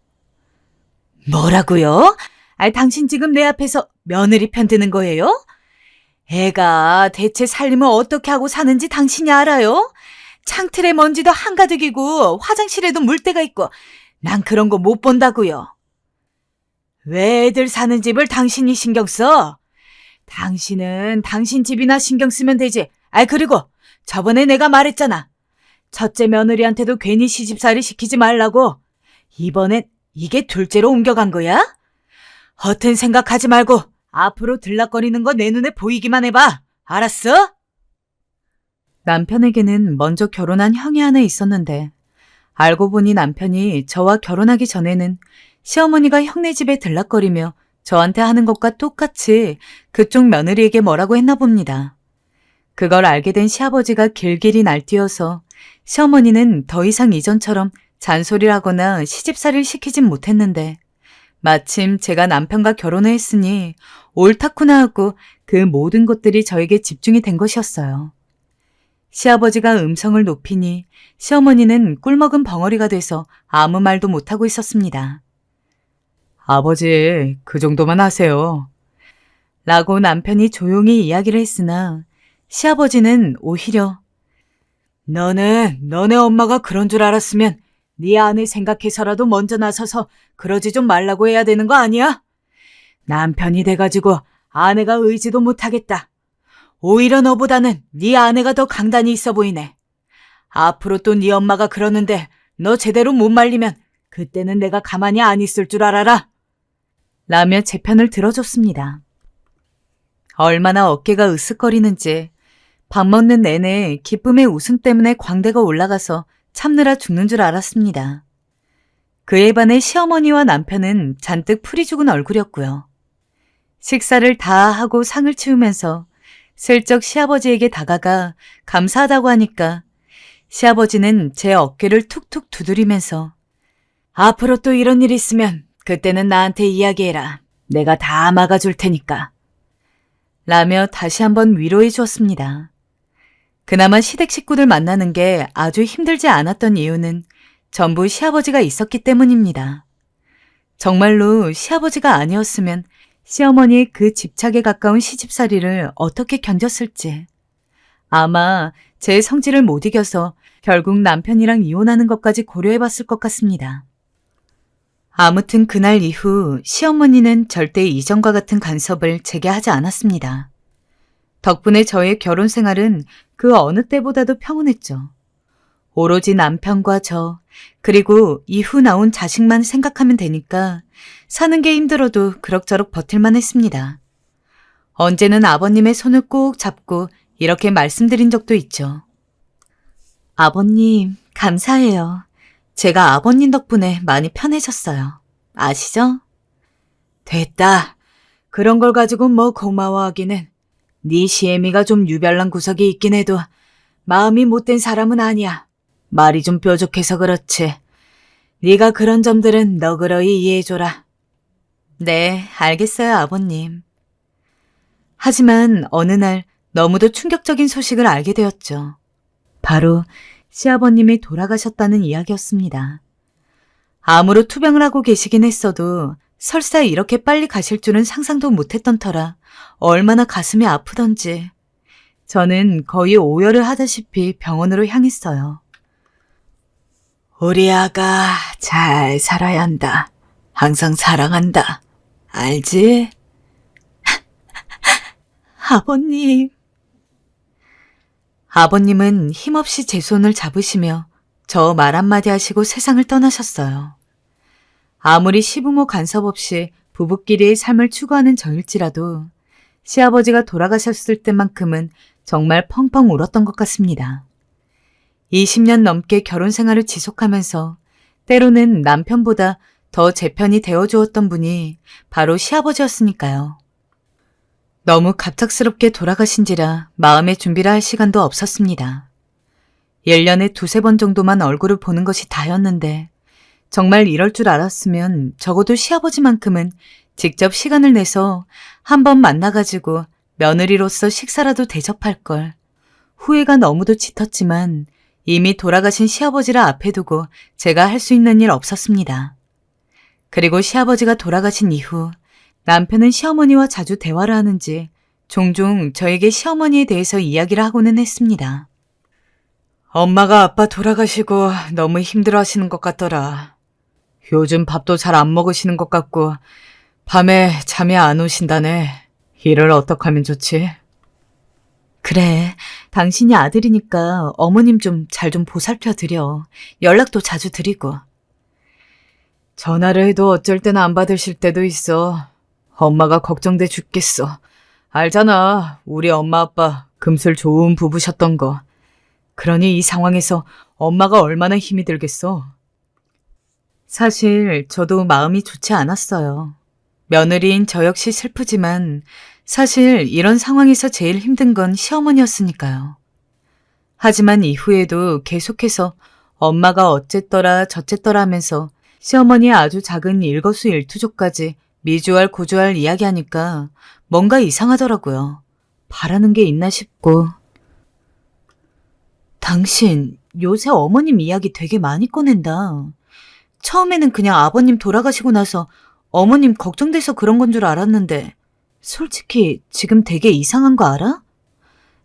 뭐라고요? 당신 지금 내 앞에서 며느리 편드는 거예요? 애가 대체 살림을 어떻게 하고 사는지 당신이 알아요? 창틀에 먼지도 한가득이고 화장실에도 물때가 있고 난 그런 거 못 본다고요. 왜 애들 사는 집을 당신이 신경 써? 당신은 당신 집이나 신경 쓰면 되지. 그리고 저번에 내가 말했잖아. 첫째 며느리한테도 괜히 시집살이 시키지 말라고. 이번엔 이게 둘째로 옮겨간 거야? 허튼 생각하지 말고 앞으로 들락거리는 거 내 눈에 보이기만 해봐. 알았어? 남편에게는 먼저 결혼한 형이 하나 있었는데 알고 보니 남편이 저와 결혼하기 전에는 시어머니가 형네 집에 들락거리며 저한테 하는 것과 똑같이 그쪽 며느리에게 뭐라고 했나 봅니다. 그걸 알게 된 시아버지가 길길이 날뛰어서 시어머니는 더 이상 이전처럼 잔소리를 하거나 시집살이를 시키진 못했는데 마침 제가 남편과 결혼을 했으니 옳다구나 하고 그 모든 것들이 저에게 집중이 된 것이었어요. 시아버지가 음성을 높이니 시어머니는 꿀먹은 벙어리가 돼서 아무 말도 못하고 있었습니다. 아버지, 그 정도만 하세요. 라고 남편이 조용히 이야기를 했으나 시아버지는 오히려 너는 너네 엄마가 그런 줄 알았으면 네 아내 생각해서라도 먼저 나서서 그러지 좀 말라고 해야 되는 거 아니야? 남편이 돼가지고 아내가 의지도 못하겠다. 오히려 너보다는 네 아내가 더 강단이 있어 보이네. 앞으로 또 네 엄마가 그러는데 너 제대로 못 말리면 그때는 내가 가만히 안 있을 줄 알아라. 라며 제 편을 들어줬습니다. 얼마나 어깨가 으쓱거리는지 밥 먹는 내내 기쁨의 웃음 때문에 광대가 올라가서 참느라 죽는 줄 알았습니다. 그에 반해 시어머니와 남편은 잔뜩 풀이 죽은 얼굴이었고요. 식사를 다 하고 상을 치우면서 슬쩍 시아버지에게 다가가 감사하다고 하니까 시아버지는 제 어깨를 툭툭 두드리면서 앞으로 또 이런 일 있으면 그때는 나한테 이야기해라. 내가 다 막아줄 테니까. 라며 다시 한번 위로해 주었습니다. 그나마 시댁 식구들 만나는 게 아주 힘들지 않았던 이유는 전부 시아버지가 있었기 때문입니다. 정말로 시아버지가 아니었으면 시어머니의 그 집착에 가까운 시집살이를 어떻게 견뎠을지. 아마 제 성질을 못 이겨서 결국 남편이랑 이혼하는 것까지 고려해봤을 것 같습니다. 아무튼 그날 이후 시어머니는 절대 이전과 같은 간섭을 제게 하지 않았습니다. 덕분에 저의 결혼 생활은 그 어느 때보다도 평온했죠. 오로지 남편과 저, 그리고 이후 나온 자식만 생각하면 되니까 사는 게 힘들어도 그럭저럭 버틸만 했습니다. 언제는 아버님의 손을 꼭 잡고 이렇게 말씀드린 적도 있죠. 아버님, 감사해요. 제가 아버님 덕분에 많이 편해졌어요. 아시죠? 됐다. 그런 걸 가지고 뭐 고마워하기는. 네 시애미가 좀 유별난 구석이 있긴 해도 마음이 못된 사람은 아니야. 말이 좀 뾰족해서 그렇지. 네가 그런 점들은 너그러이 이해해줘라. 네, 알겠어요, 아버님. 하지만 어느 날 너무도 충격적인 소식을 알게 되었죠. 바로 시아버님이 돌아가셨다는 이야기였습니다. 암으로 투병을 하고 계시긴 했어도 설사 이렇게 빨리 가실 줄은 상상도 못했던 터라 얼마나 가슴이 아프던지 저는 거의 오열을 하다시피 병원으로 향했어요. 우리 아가 잘 살아야 한다. 항상 사랑한다. 알지? 아버님. 아버님은 힘없이 제 손을 잡으시며 저 말 한마디 하시고 세상을 떠나셨어요. 아무리 시부모 간섭 없이 부부끼리의 삶을 추구하는 저일지라도 시아버지가 돌아가셨을 때만큼은 정말 펑펑 울었던 것 같습니다. 20년 넘게 결혼 생활을 지속하면서 때로는 남편보다 더 제 편이 되어주었던 분이 바로 시아버지였으니까요. 너무 갑작스럽게 돌아가신지라 마음의 준비를 할 시간도 없었습니다. 1년에 두세 번 정도만 얼굴을 보는 것이 다였는데 정말 이럴 줄 알았으면 적어도 시아버지만큼은 직접 시간을 내서 한 번 만나가지고 며느리로서 식사라도 대접할 걸. 후회가 너무도 짙었지만 이미 돌아가신 시아버지를 앞에 두고 제가 할 수 있는 일 없었습니다. 그리고 시아버지가 돌아가신 이후 남편은 시어머니와 자주 대화를 하는지 종종 저에게 시어머니에 대해서 이야기를 하고는 했습니다. 엄마가 아빠 돌아가시고 너무 힘들어하시는 것 같더라. 요즘 밥도 잘 안 먹으시는 것 같고 밤에 잠이 안 오신다네. 일을 어떻게 하면 좋지? 그래, 당신이 아들이니까 어머님 좀 잘 좀 보살펴드려. 연락도 자주 드리고. 전화를 해도 어쩔 때는 안 받으실 때도 있어. 엄마가 걱정돼 죽겠어. 알잖아, 우리 엄마 아빠 금술 좋은 부부셨던 거. 그러니 이 상황에서 엄마가 얼마나 힘이 들겠어. 사실 저도 마음이 좋지 않았어요. 며느리인 저 역시 슬프지만 사실 이런 상황에서 제일 힘든 건 시어머니였으니까요. 하지만 이후에도 계속해서 엄마가 어쨌더라 저쨌더라 하면서 시어머니의 아주 작은 일거수일투족까지 미주알 고주알 이야기하니까 뭔가 이상하더라고요. 바라는 게 있나 싶고. 당신 요새 어머님 이야기 되게 많이 꺼낸다. 처음에는 그냥 아버님 돌아가시고 나서 어머님 걱정돼서 그런 건 줄 알았는데 솔직히 지금 되게 이상한 거 알아?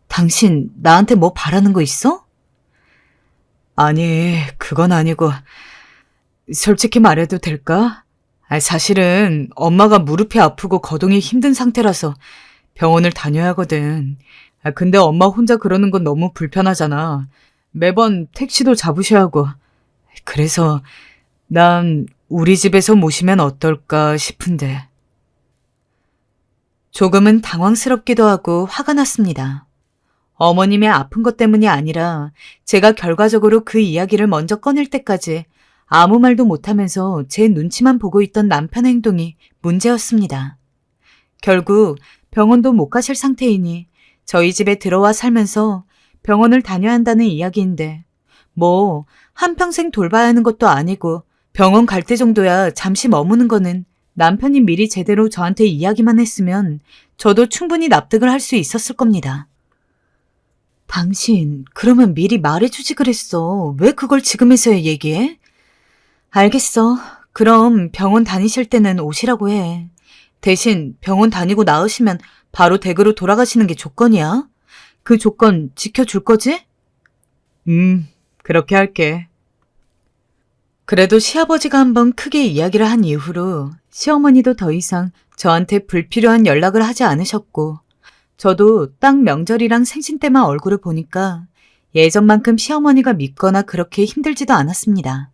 당신 나한테 뭐 바라는 거 있어? 아니, 그건 아니고 솔직히 말해도 될까? 사실은 엄마가 무릎이 아프고 거동이 힘든 상태라서 병원을 다녀야 하거든. 근데 엄마 혼자 그러는 건 너무 불편하잖아. 매번 택시도 잡으셔야 하고. 그래서 난 우리 집에서 모시면 어떨까 싶은데. 조금은 당황스럽기도 하고 화가 났습니다. 어머님의 아픈 것 때문이 아니라 제가 결과적으로 그 이야기를 먼저 꺼낼 때까지 아무 말도 못하면서 제 눈치만 보고 있던 남편의 행동이 문제였습니다. 결국 병원도 못 가실 상태이니 저희 집에 들어와 살면서 병원을 다녀야 한다는 이야기인데 뭐 한평생 돌봐야 하는 것도 아니고 병원 갈 때 정도야 잠시 머무는 거는 남편이 미리 제대로 저한테 이야기만 했으면 저도 충분히 납득을 할 수 있었을 겁니다. 당신, 그러면 미리 말해주지 그랬어. 왜 그걸 지금에서야 얘기해? 알겠어. 그럼 병원 다니실 때는 오시라고 해. 대신 병원 다니고 나으시면 바로 댁으로 돌아가시는 게 조건이야. 그 조건 지켜줄 거지? 그렇게 할게. 그래도 시아버지가 한번 크게 이야기를 한 이후로 시어머니도 더 이상 저한테 불필요한 연락을 하지 않으셨고, 저도 딱 명절이랑 생신 때만 얼굴을 보니까 예전만큼 시어머니가 밉거나 그렇게 힘들지도 않았습니다.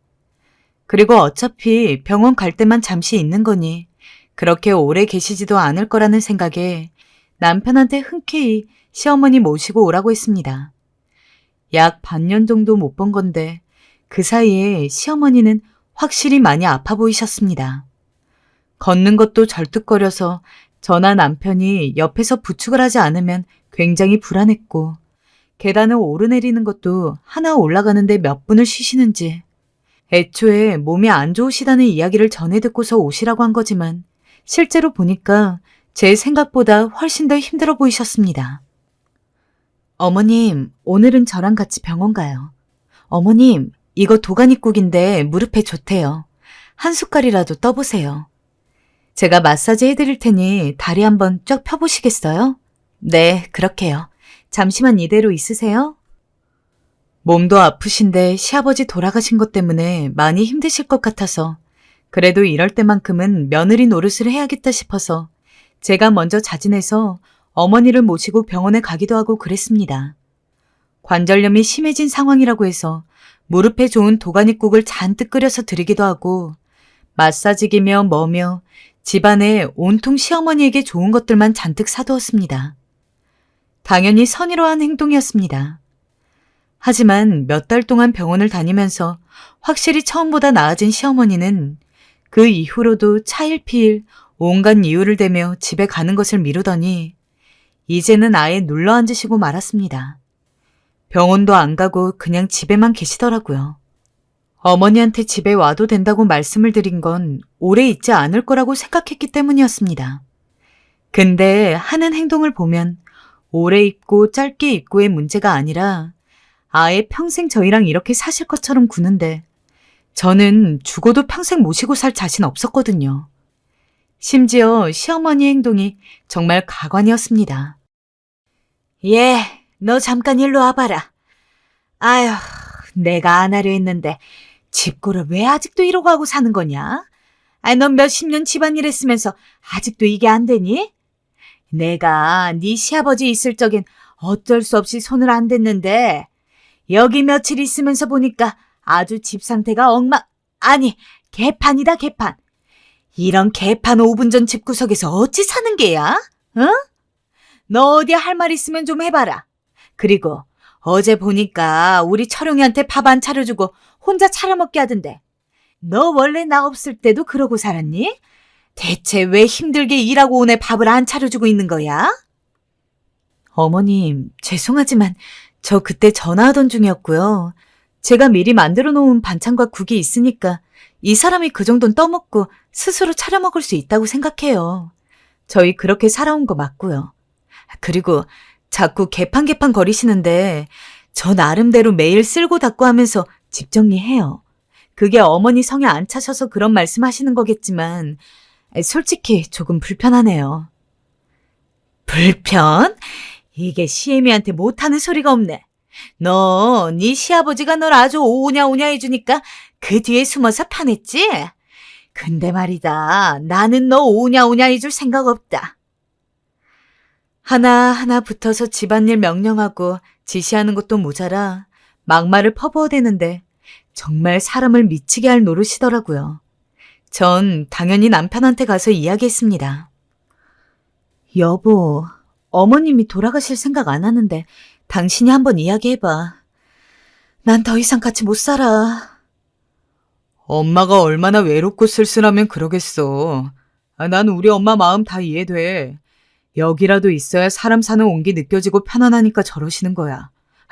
그리고 어차피 병원 갈 때만 잠시 있는 거니 그렇게 오래 계시지도 않을 거라는 생각에 남편한테 흔쾌히 시어머니 모시고 오라고 했습니다. 약 반년 정도 못 본 건데 그 사이에 시어머니는 확실히 많이 아파 보이셨습니다. 걷는 것도 절뚝거려서 저나 남편이 옆에서 부축을 하지 않으면 굉장히 불안했고, 계단을 오르내리는 것도 하나 올라가는데 몇 분을 쉬시는지, 애초에 몸이 안 좋으시다는 이야기를 전해 듣고서 오시라고 한 거지만 실제로 보니까 제 생각보다 훨씬 더 힘들어 보이셨습니다. 어머님, 오늘은 저랑 같이 병원 가요. 어머님, 이거 도가니국인데 무릎에 좋대요. 한 숟갈이라도 떠보세요. 제가 마사지 해드릴 테니 다리 한번 쫙 펴보시겠어요? 네, 그렇게요. 잠시만 이대로 있으세요. 몸도 아프신데 시아버지 돌아가신 것 때문에 많이 힘드실 것 같아서 그래도 이럴 때만큼은 며느리 노릇을 해야겠다 싶어서 제가 먼저 자진해서 어머니를 모시고 병원에 가기도 하고 그랬습니다. 관절염이 심해진 상황이라고 해서 무릎에 좋은 도가니국을 잔뜩 끓여서 드리기도 하고 마사지기며 뭐며 집안에 온통 시어머니에게 좋은 것들만 잔뜩 사두었습니다. 당연히 선의로한 행동이었습니다. 하지만 몇 달 동안 병원을 다니면서 확실히 처음보다 나아진 시어머니는 그 이후로도 차일피일 온갖 이유를 대며 집에 가는 것을 미루더니 이제는 아예 눌러앉으시고 말았습니다. 병원도 안 가고 그냥 집에만 계시더라고요. 어머니한테 집에 와도 된다고 말씀을 드린 건 오래 있지 않을 거라고 생각했기 때문이었습니다. 근데 하는 행동을 보면 오래 있고 짧게 있고의 문제가 아니라 아예 평생 저희랑 이렇게 사실 것처럼 구는데 저는 죽어도 평생 모시고 살 자신 없었거든요. 심지어 시어머니 행동이 정말 가관이었습니다. 예, 너 잠깐 일로 와봐라. 아휴, 내가 안 하려 했는데 집고를 왜 아직도 이러고 하고 사는 거냐? 넌 몇십 년 집안일 했으면서 아직도 이게 안 되니? 내가 네 시아버지 있을 적엔 어쩔 수 없이 손을 안 댔는데 여기 며칠 있으면서 보니까 아주 집 상태가 아니, 개판이다, 개판. 이런 개판 5분 전 집구석에서 어찌 사는 게야? 응? 너 어디 할 말 있으면 좀 해봐라. 그리고 어제 보니까 우리 철용이한테 밥 안 차려주고 혼자 차려먹게 하던데. 너 원래 나 없을 때도 그러고 살았니? 대체 왜 힘들게 일하고 온 애 밥을 안 차려주고 있는 거야? 어머님, 죄송하지만 저 그때 전화하던 중이었고요. 제가 미리 만들어 놓은 반찬과 국이 있으니까 이 사람이 그 정도는 떠먹고 스스로 차려 먹을 수 있다고 생각해요. 저희 그렇게 살아온 거 맞고요. 그리고 자꾸 개판개판 거리시는데 저 나름대로 매일 쓸고 닦고 하면서 집 정리해요. 그게 어머니 성에 안 차셔서 그런 말씀하시는 거겠지만 솔직히 조금 불편하네요. 불편? 이게 시애미한테 못하는 소리가 없네. 너, 네 시아버지가 널 아주 오냐오냐 해주니까 그 뒤에 숨어서 파냈지? 근데 말이다, 나는 너 오냐오냐 해줄 생각 없다. 하나하나 붙어서 집안일 명령하고 지시하는 것도 모자라 막말을 퍼부어대는데 정말 사람을 미치게 할 노릇이더라고요. 전 당연히 남편한테 가서 이야기했습니다. 여보, 어머님이 돌아가실 생각 안 하는데 당신이 한번 이야기해봐. 난 더 이상 같이 못 살아. 엄마가 얼마나 외롭고 쓸쓸하면 그러겠어. 난 우리 엄마 마음 다 이해돼. 여기라도 있어야 사람 사는 온기 느껴지고 편안하니까 저러시는 거야.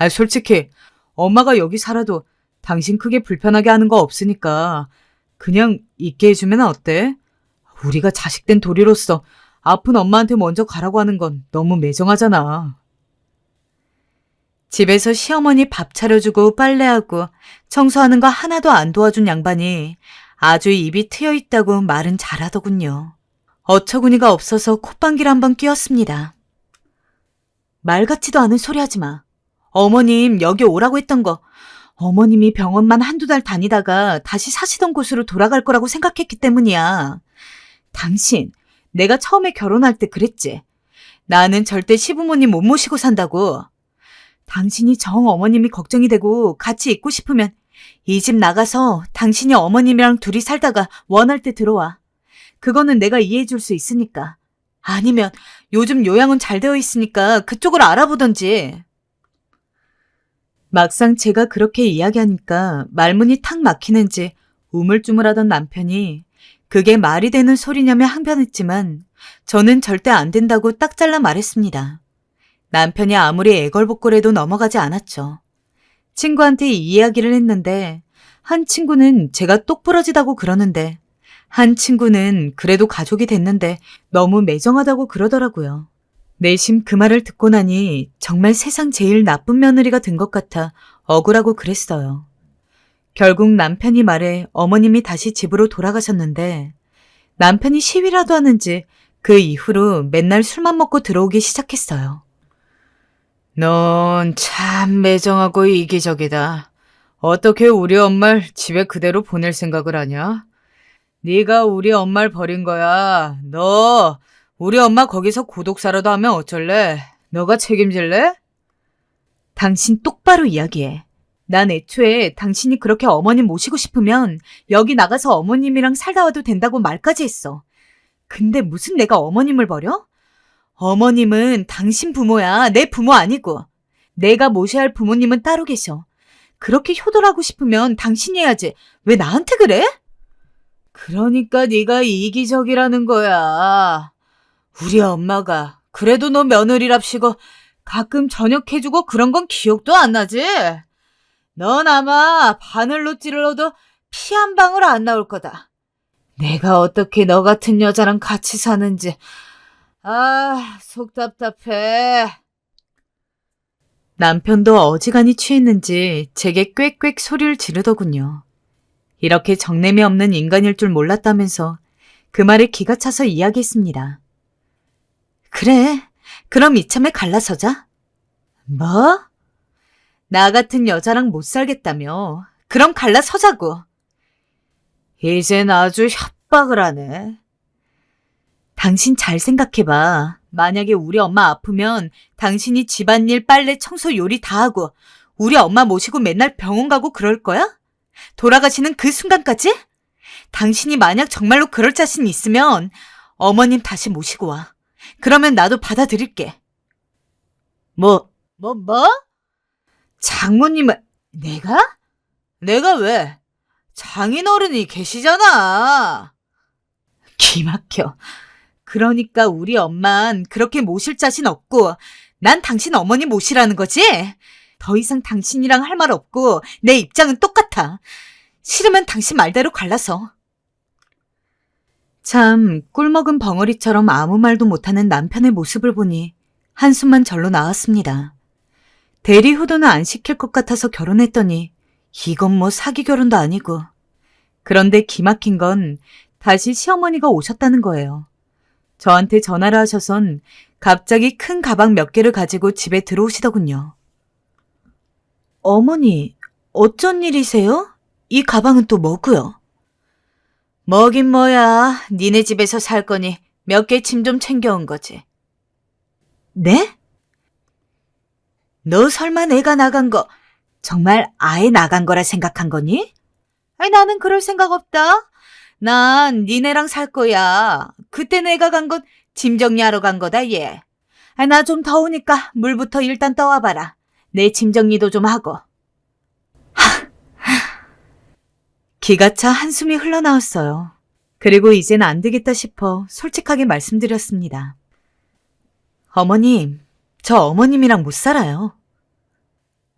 솔직히 엄마가 여기 살아도 당신 크게 불편하게 하는 거 없으니까 그냥 있게 해주면 어때? 우리가 자식된 도리로서 아픈 엄마한테 먼저 가라고 하는 건 너무 매정하잖아. 집에서 시어머니 밥 차려주고 빨래하고 청소하는 거 하나도 안 도와준 양반이 아주 입이 트여 있다고 말은 잘하더군요. 어처구니가 없어서 콧방귀를 한번 뀌었습니다. 말 같지도 않은 소리 하지 마. 어머님 여기 오라고 했던 거 어머님이 병원만 한두 달 다니다가 다시 사시던 곳으로 돌아갈 거라고 생각했기 때문이야. 당신, 내가 처음에 결혼할 때 그랬지. 나는 절대 시부모님 못 모시고 산다고. 당신이 정 어머님이 걱정이 되고 같이 있고 싶으면 이 집 나가서 당신이 어머님이랑 둘이 살다가 원할 때 들어와. 그거는 내가 이해해 줄 수 있으니까. 아니면 요즘 요양은 잘 되어 있으니까 그쪽을 알아보던지. 막상 제가 그렇게 이야기하니까 말문이 탁 막히는지 우물쭈물하던 남편이 그게 말이 되는 소리냐며 항변했지만 저는 절대 안 된다고 딱 잘라 말했습니다. 남편이 아무리 애걸복걸해도 넘어가지 않았죠. 친구한테 이 이야기를 했는데 한 친구는 제가 똑부러지다고 그러는데 한 친구는 그래도 가족이 됐는데 너무 매정하다고 그러더라고요. 내심 그 말을 듣고 나니 정말 세상 제일 나쁜 며느리가 된 것 같아 억울하고 그랬어요. 결국 남편이 말해 어머님이 다시 집으로 돌아가셨는데 남편이 시위라도 하는지 그 이후로 맨날 술만 먹고 들어오기 시작했어요. 넌 참 매정하고 이기적이다. 어떻게 우리 엄마를 집에 그대로 보낼 생각을 하냐? 네가 우리 엄마를 버린 거야. 너 우리 엄마 거기서 고독사라도 하면 어쩔래? 너가 책임질래? 당신 똑바로 이야기해. 난 애초에 당신이 그렇게 어머님 모시고 싶으면 여기 나가서 어머님이랑 살다 와도 된다고 말까지 했어. 근데 무슨 내가 어머님을 버려? 어머님은 당신 부모야. 내 부모 아니고. 내가 모셔야 할 부모님은 따로 계셔. 그렇게 효도하고 싶으면 당신이 해야지. 왜 나한테 그래? 그러니까 네가 이기적이라는 거야. 우리 엄마가 그래도 너 며느리랍시고 가끔 저녁 해주고 그런 건 기억도 안 나지? 넌 아마 바늘로 찔러도 피 한 방울 안 나올 거다. 내가 어떻게 너 같은 여자랑 같이 사는지 속 답답해. 남편도 어지간히 취했는지 제게 꽥꽥 소리를 지르더군요. 이렇게 정냄이 없는 인간일 줄 몰랐다면서 그 말에 기가 차서 이야기했습니다. 그래, 그럼 이참에 갈라서자. 뭐? 나 같은 여자랑 못 살겠다며. 그럼 갈라서자고. 이젠 아주 협박을 하네. 당신 잘 생각해봐. 만약에 우리 엄마 아프면 당신이 집안일, 빨래, 청소, 요리 다 하고 우리 엄마 모시고 맨날 병원 가고 그럴 거야? 돌아가시는 그 순간까지? 당신이 만약 정말로 그럴 자신 있으면 어머님 다시 모시고 와. 그러면 나도 받아들일게. 뭐? 장모님은 내가? 내가 왜? 장인어른이 계시잖아. 기막혀. 그러니까 우리 엄만 그렇게 모실 자신 없고 난 당신 어머니 모시라는 거지? 더 이상 당신이랑 할 말 없고 내 입장은 똑같아. 싫으면 당신 말대로 갈라서. 참 꿀먹은 벙어리처럼 아무 말도 못하는 남편의 모습을 보니 한숨만 절로 나왔습니다. 대리 효도는 안 시킬 것 같아서 결혼했더니 이건 뭐 사기 결혼도 아니고. 그런데 기막힌 건 다시 시어머니가 오셨다는 거예요. 저한테 전화를 하셔선 갑자기 큰 가방 몇 개를 가지고 집에 들어오시더군요. 어머니, 어쩐 일이세요? 이 가방은 또 뭐고요? 뭐긴 뭐야. 니네 집에서 살 거니 몇 개 짐 좀 챙겨온 거지. 네? 너 설마 내가 나간 거 정말 아예 나간 거라 생각한 거니? 아니, 나는 그럴 생각 없다. 난 니네랑 살 거야. 그때 내가 간 건 짐 정리하러 간 거다, 얘. 나 좀 더우니까 물부터 일단 떠와봐라. 내 짐 정리도 좀 하고. 기가 차 한숨이 흘러나왔어요. 그리고 이젠 안 되겠다 싶어 솔직하게 말씀드렸습니다. 어머님, 저 어머님이랑 못 살아요.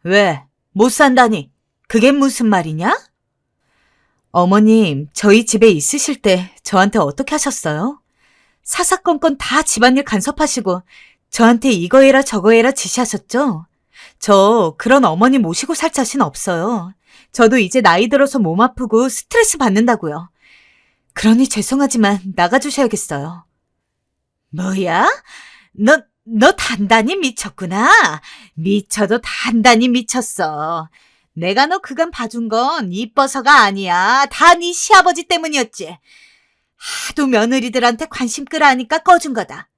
왜? 못 산다니? 그게 무슨 말이냐? 어머님, 저희 집에 있으실 때 저한테 어떻게 하셨어요? 사사건건 다 집안일 간섭하시고 저한테 이거 해라 저거 해라 지시하셨죠? 저 그런 어머니 모시고 살 자신 없어요. 저도 이제 나이 들어서 몸 아프고 스트레스 받는다고요. 그러니 죄송하지만 나가주셔야겠어요. 뭐야? 너 단단히 미쳤구나. 미쳐도 단단히 미쳤어. 내가 너 그간 봐준 건 이뻐서가 아니야. 다 네 시아버지 때문이었지. 하도 며느리들한테 관심 끌어하니까 꺼준 거다.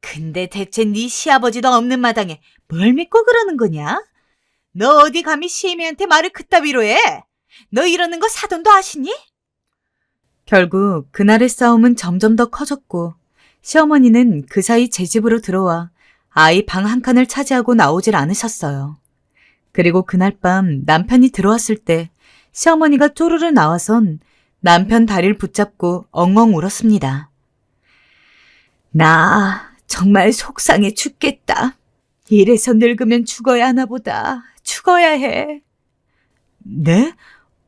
근데 대체 네 시아버지도 없는 마당에 뭘 믿고 그러는 거냐? 너 어디 감히 시애미한테 말을 그따위로 해? 너 이러는 거 사돈도 아시니? 결국 그날의 싸움은 점점 더 커졌고 시어머니는 그 사이 제 집으로 들어와 아이 방 한 칸을 차지하고 나오질 않으셨어요. 그리고 그날 밤 남편이 들어왔을 때 시어머니가 쪼르르 나와선 남편 다리를 붙잡고 엉엉 울었습니다. 나 정말 속상해 죽겠다. 이래서 늙으면 죽어야 하나 보다. 죽어야 해. 네?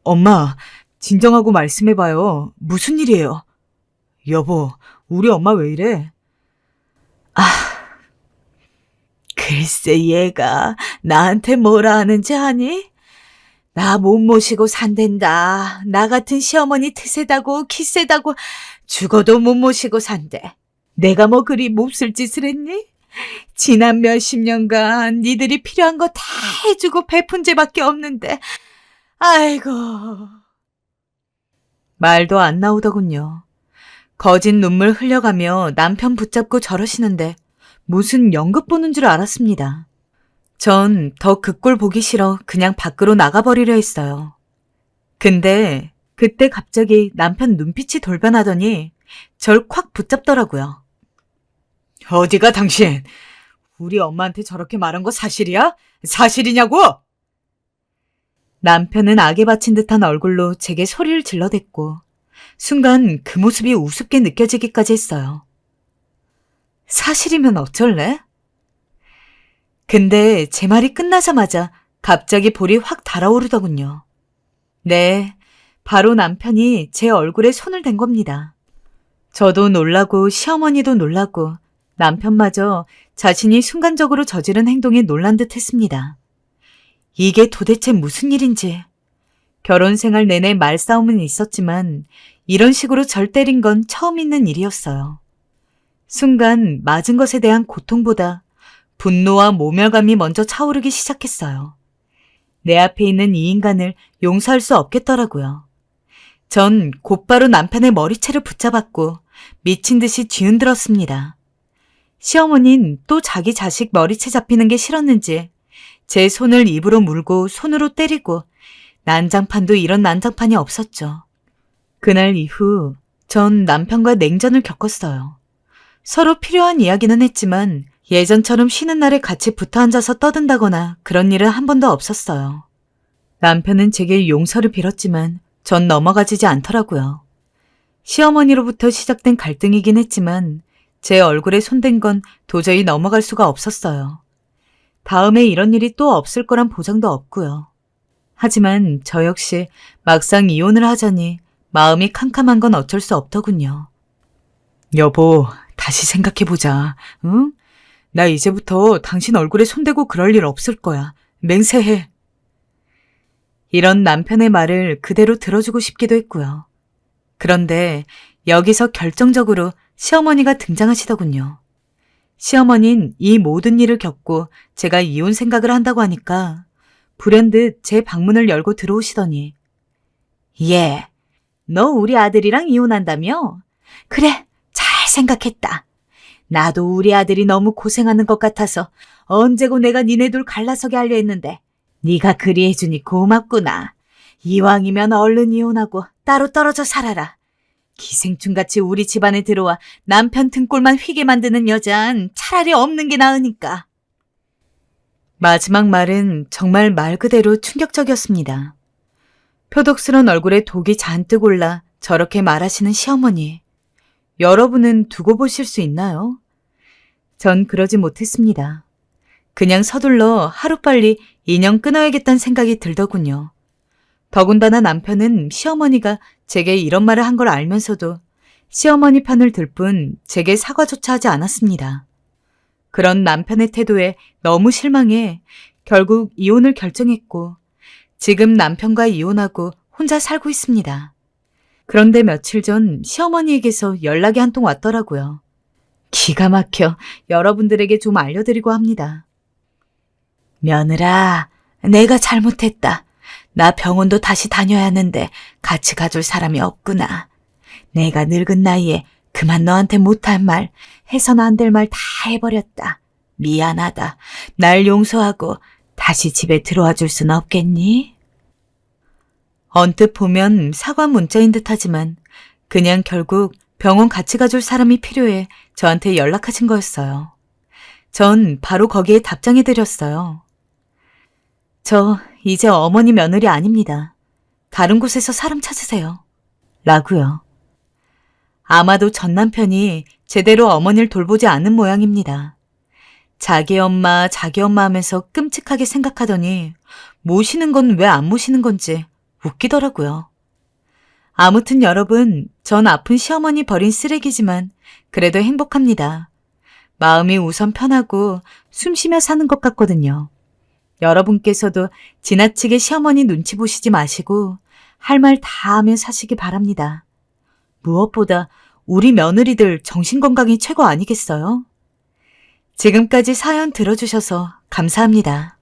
엄마, 진정하고 말씀해봐요. 무슨 일이에요? 여보, 우리 엄마 왜 이래? 글쎄 얘가 나한테 뭐라 하는지 아니? 나 못 모시고 산댄다. 나 같은 시어머니 트세다고 기세다고 죽어도 못 모시고 산대. 내가 뭐 그리 몹쓸 짓을 했니? 지난 몇십 년간 니들이 필요한 거 다 해주고 베푼 죄밖에 없는데. 아이고. 말도 안 나오더군요. 거짓 눈물 흘려가며 남편 붙잡고 저러시는데 무슨 연극 보는 줄 알았습니다. 전 더 그 꼴 보기 싫어 그냥 밖으로 나가버리려 했어요. 근데 그때 갑자기 남편 눈빛이 돌변하더니 절 콱 붙잡더라고요. 어디가 당신? 우리 엄마한테 저렇게 말한 거 사실이야? 사실이냐고? 남편은 악에 바친 듯한 얼굴로 제게 소리를 질러댔고 순간 그 모습이 우습게 느껴지기까지 했어요. 사실이면 어쩔래? 근데 제 말이 끝나자마자 갑자기 볼이 확 달아오르더군요. 네, 바로 남편이 제 얼굴에 손을 댄 겁니다. 저도 놀라고 시어머니도 놀라고 남편마저 자신이 순간적으로 저지른 행동에 놀란 듯 했습니다. 이게 도대체 무슨 일인지. 결혼 생활 내내 말싸움은 있었지만 이런 식으로 절 때린 건 처음 있는 일이었어요. 순간 맞은 것에 대한 고통보다 분노와 모멸감이 먼저 차오르기 시작했어요. 내 앞에 있는 이 인간을 용서할 수 없겠더라고요. 전 곧바로 남편의 머리채를 붙잡았고 미친 듯이 뒤흔들었습니다. 시어머니는 또 자기 자식 머리채 잡히는 게 싫었는지 제 손을 입으로 물고 손으로 때리고 난장판도 이런 난장판이 없었죠. 그날 이후 전 남편과 냉전을 겪었어요. 서로 필요한 이야기는 했지만 예전처럼 쉬는 날에 같이 붙어 앉아서 떠든다거나 그런 일은 한 번도 없었어요. 남편은 제게 용서를 빌었지만 전 넘어가지지 않더라고요. 시어머니로부터 시작된 갈등이긴 했지만 제 얼굴에 손댄 건 도저히 넘어갈 수가 없었어요. 다음에 이런 일이 또 없을 거란 보장도 없고요. 하지만 저 역시 막상 이혼을 하자니 마음이 캄캄한 건 어쩔 수 없더군요. 여보, 다시 생각해보자. 응? 나 이제부터 당신 얼굴에 손대고 그럴 일 없을 거야. 맹세해. 이런 남편의 말을 그대로 들어주고 싶기도 했고요. 그런데 여기서 결정적으로 시어머니가 등장하시더군요. 시어머니는 이 모든 일을 겪고 제가 이혼 생각을 한다고 하니까 불현듯 제 방문을 열고 들어오시더니 예, 너 우리 아들이랑 이혼한다며? 그래, 잘 생각했다. 나도 우리 아들이 너무 고생하는 것 같아서 언제고 내가 니네 둘 갈라서게 하려 했는데 네가 그리 해주니 고맙구나. 이왕이면 얼른 이혼하고 따로 떨어져 살아라. 기생충같이 우리 집안에 들어와 남편 등골만 휘게 만드는 여잔 차라리 없는 게 나으니까. 마지막 말은 정말 말 그대로 충격적이었습니다. 표독스런 얼굴에 독이 잔뜩 올라 저렇게 말하시는 시어머니. 여러분은 두고 보실 수 있나요? 전 그러지 못했습니다. 그냥 서둘러 하루빨리 인연 끊어야겠다는 생각이 들더군요. 더군다나 남편은 시어머니가 제게 이런 말을 한 걸 알면서도 시어머니 편을 들 뿐 제게 사과조차 하지 않았습니다. 그런 남편의 태도에 너무 실망해 결국 이혼을 결정했고 지금 남편과 이혼하고 혼자 살고 있습니다. 그런데 며칠 전 시어머니에게서 연락이 한 통 왔더라고요. 기가 막혀 여러분들에게 좀 알려드리고 합니다. 며느라, 내가 잘못했다. 나 병원도 다시 다녀야 하는데 같이 가줄 사람이 없구나. 내가 늙은 나이에 그만 너한테 못할 말, 해서는 안 될 말 다 해버렸다. 미안하다. 날 용서하고 다시 집에 들어와 줄 순 없겠니? 언뜻 보면 사과 문자인 듯하지만 그냥 결국 병원 같이 가줄 사람이 필요해 저한테 연락하신 거였어요. 전 바로 거기에 답장해드렸어요. 저 이제 어머니 며느리 아닙니다. 다른 곳에서 사람 찾으세요. 라고요. 아마도 전 남편이 제대로 어머니를 돌보지 않은 모양입니다. 자기 엄마 하면서 끔찍하게 생각하더니 모시는 건 왜 안 모시는 건지 웃기더라고요. 아무튼 여러분, 전 아픈 시어머니 버린 쓰레기지만 그래도 행복합니다. 마음이 우선 편하고 숨 쉬며 사는 것 같거든요. 여러분께서도 지나치게 시어머니 눈치 보시지 마시고 할 말 다 하며 사시기 바랍니다. 무엇보다 우리 며느리들 정신건강이 최고 아니겠어요? 지금까지 사연 들어주셔서 감사합니다.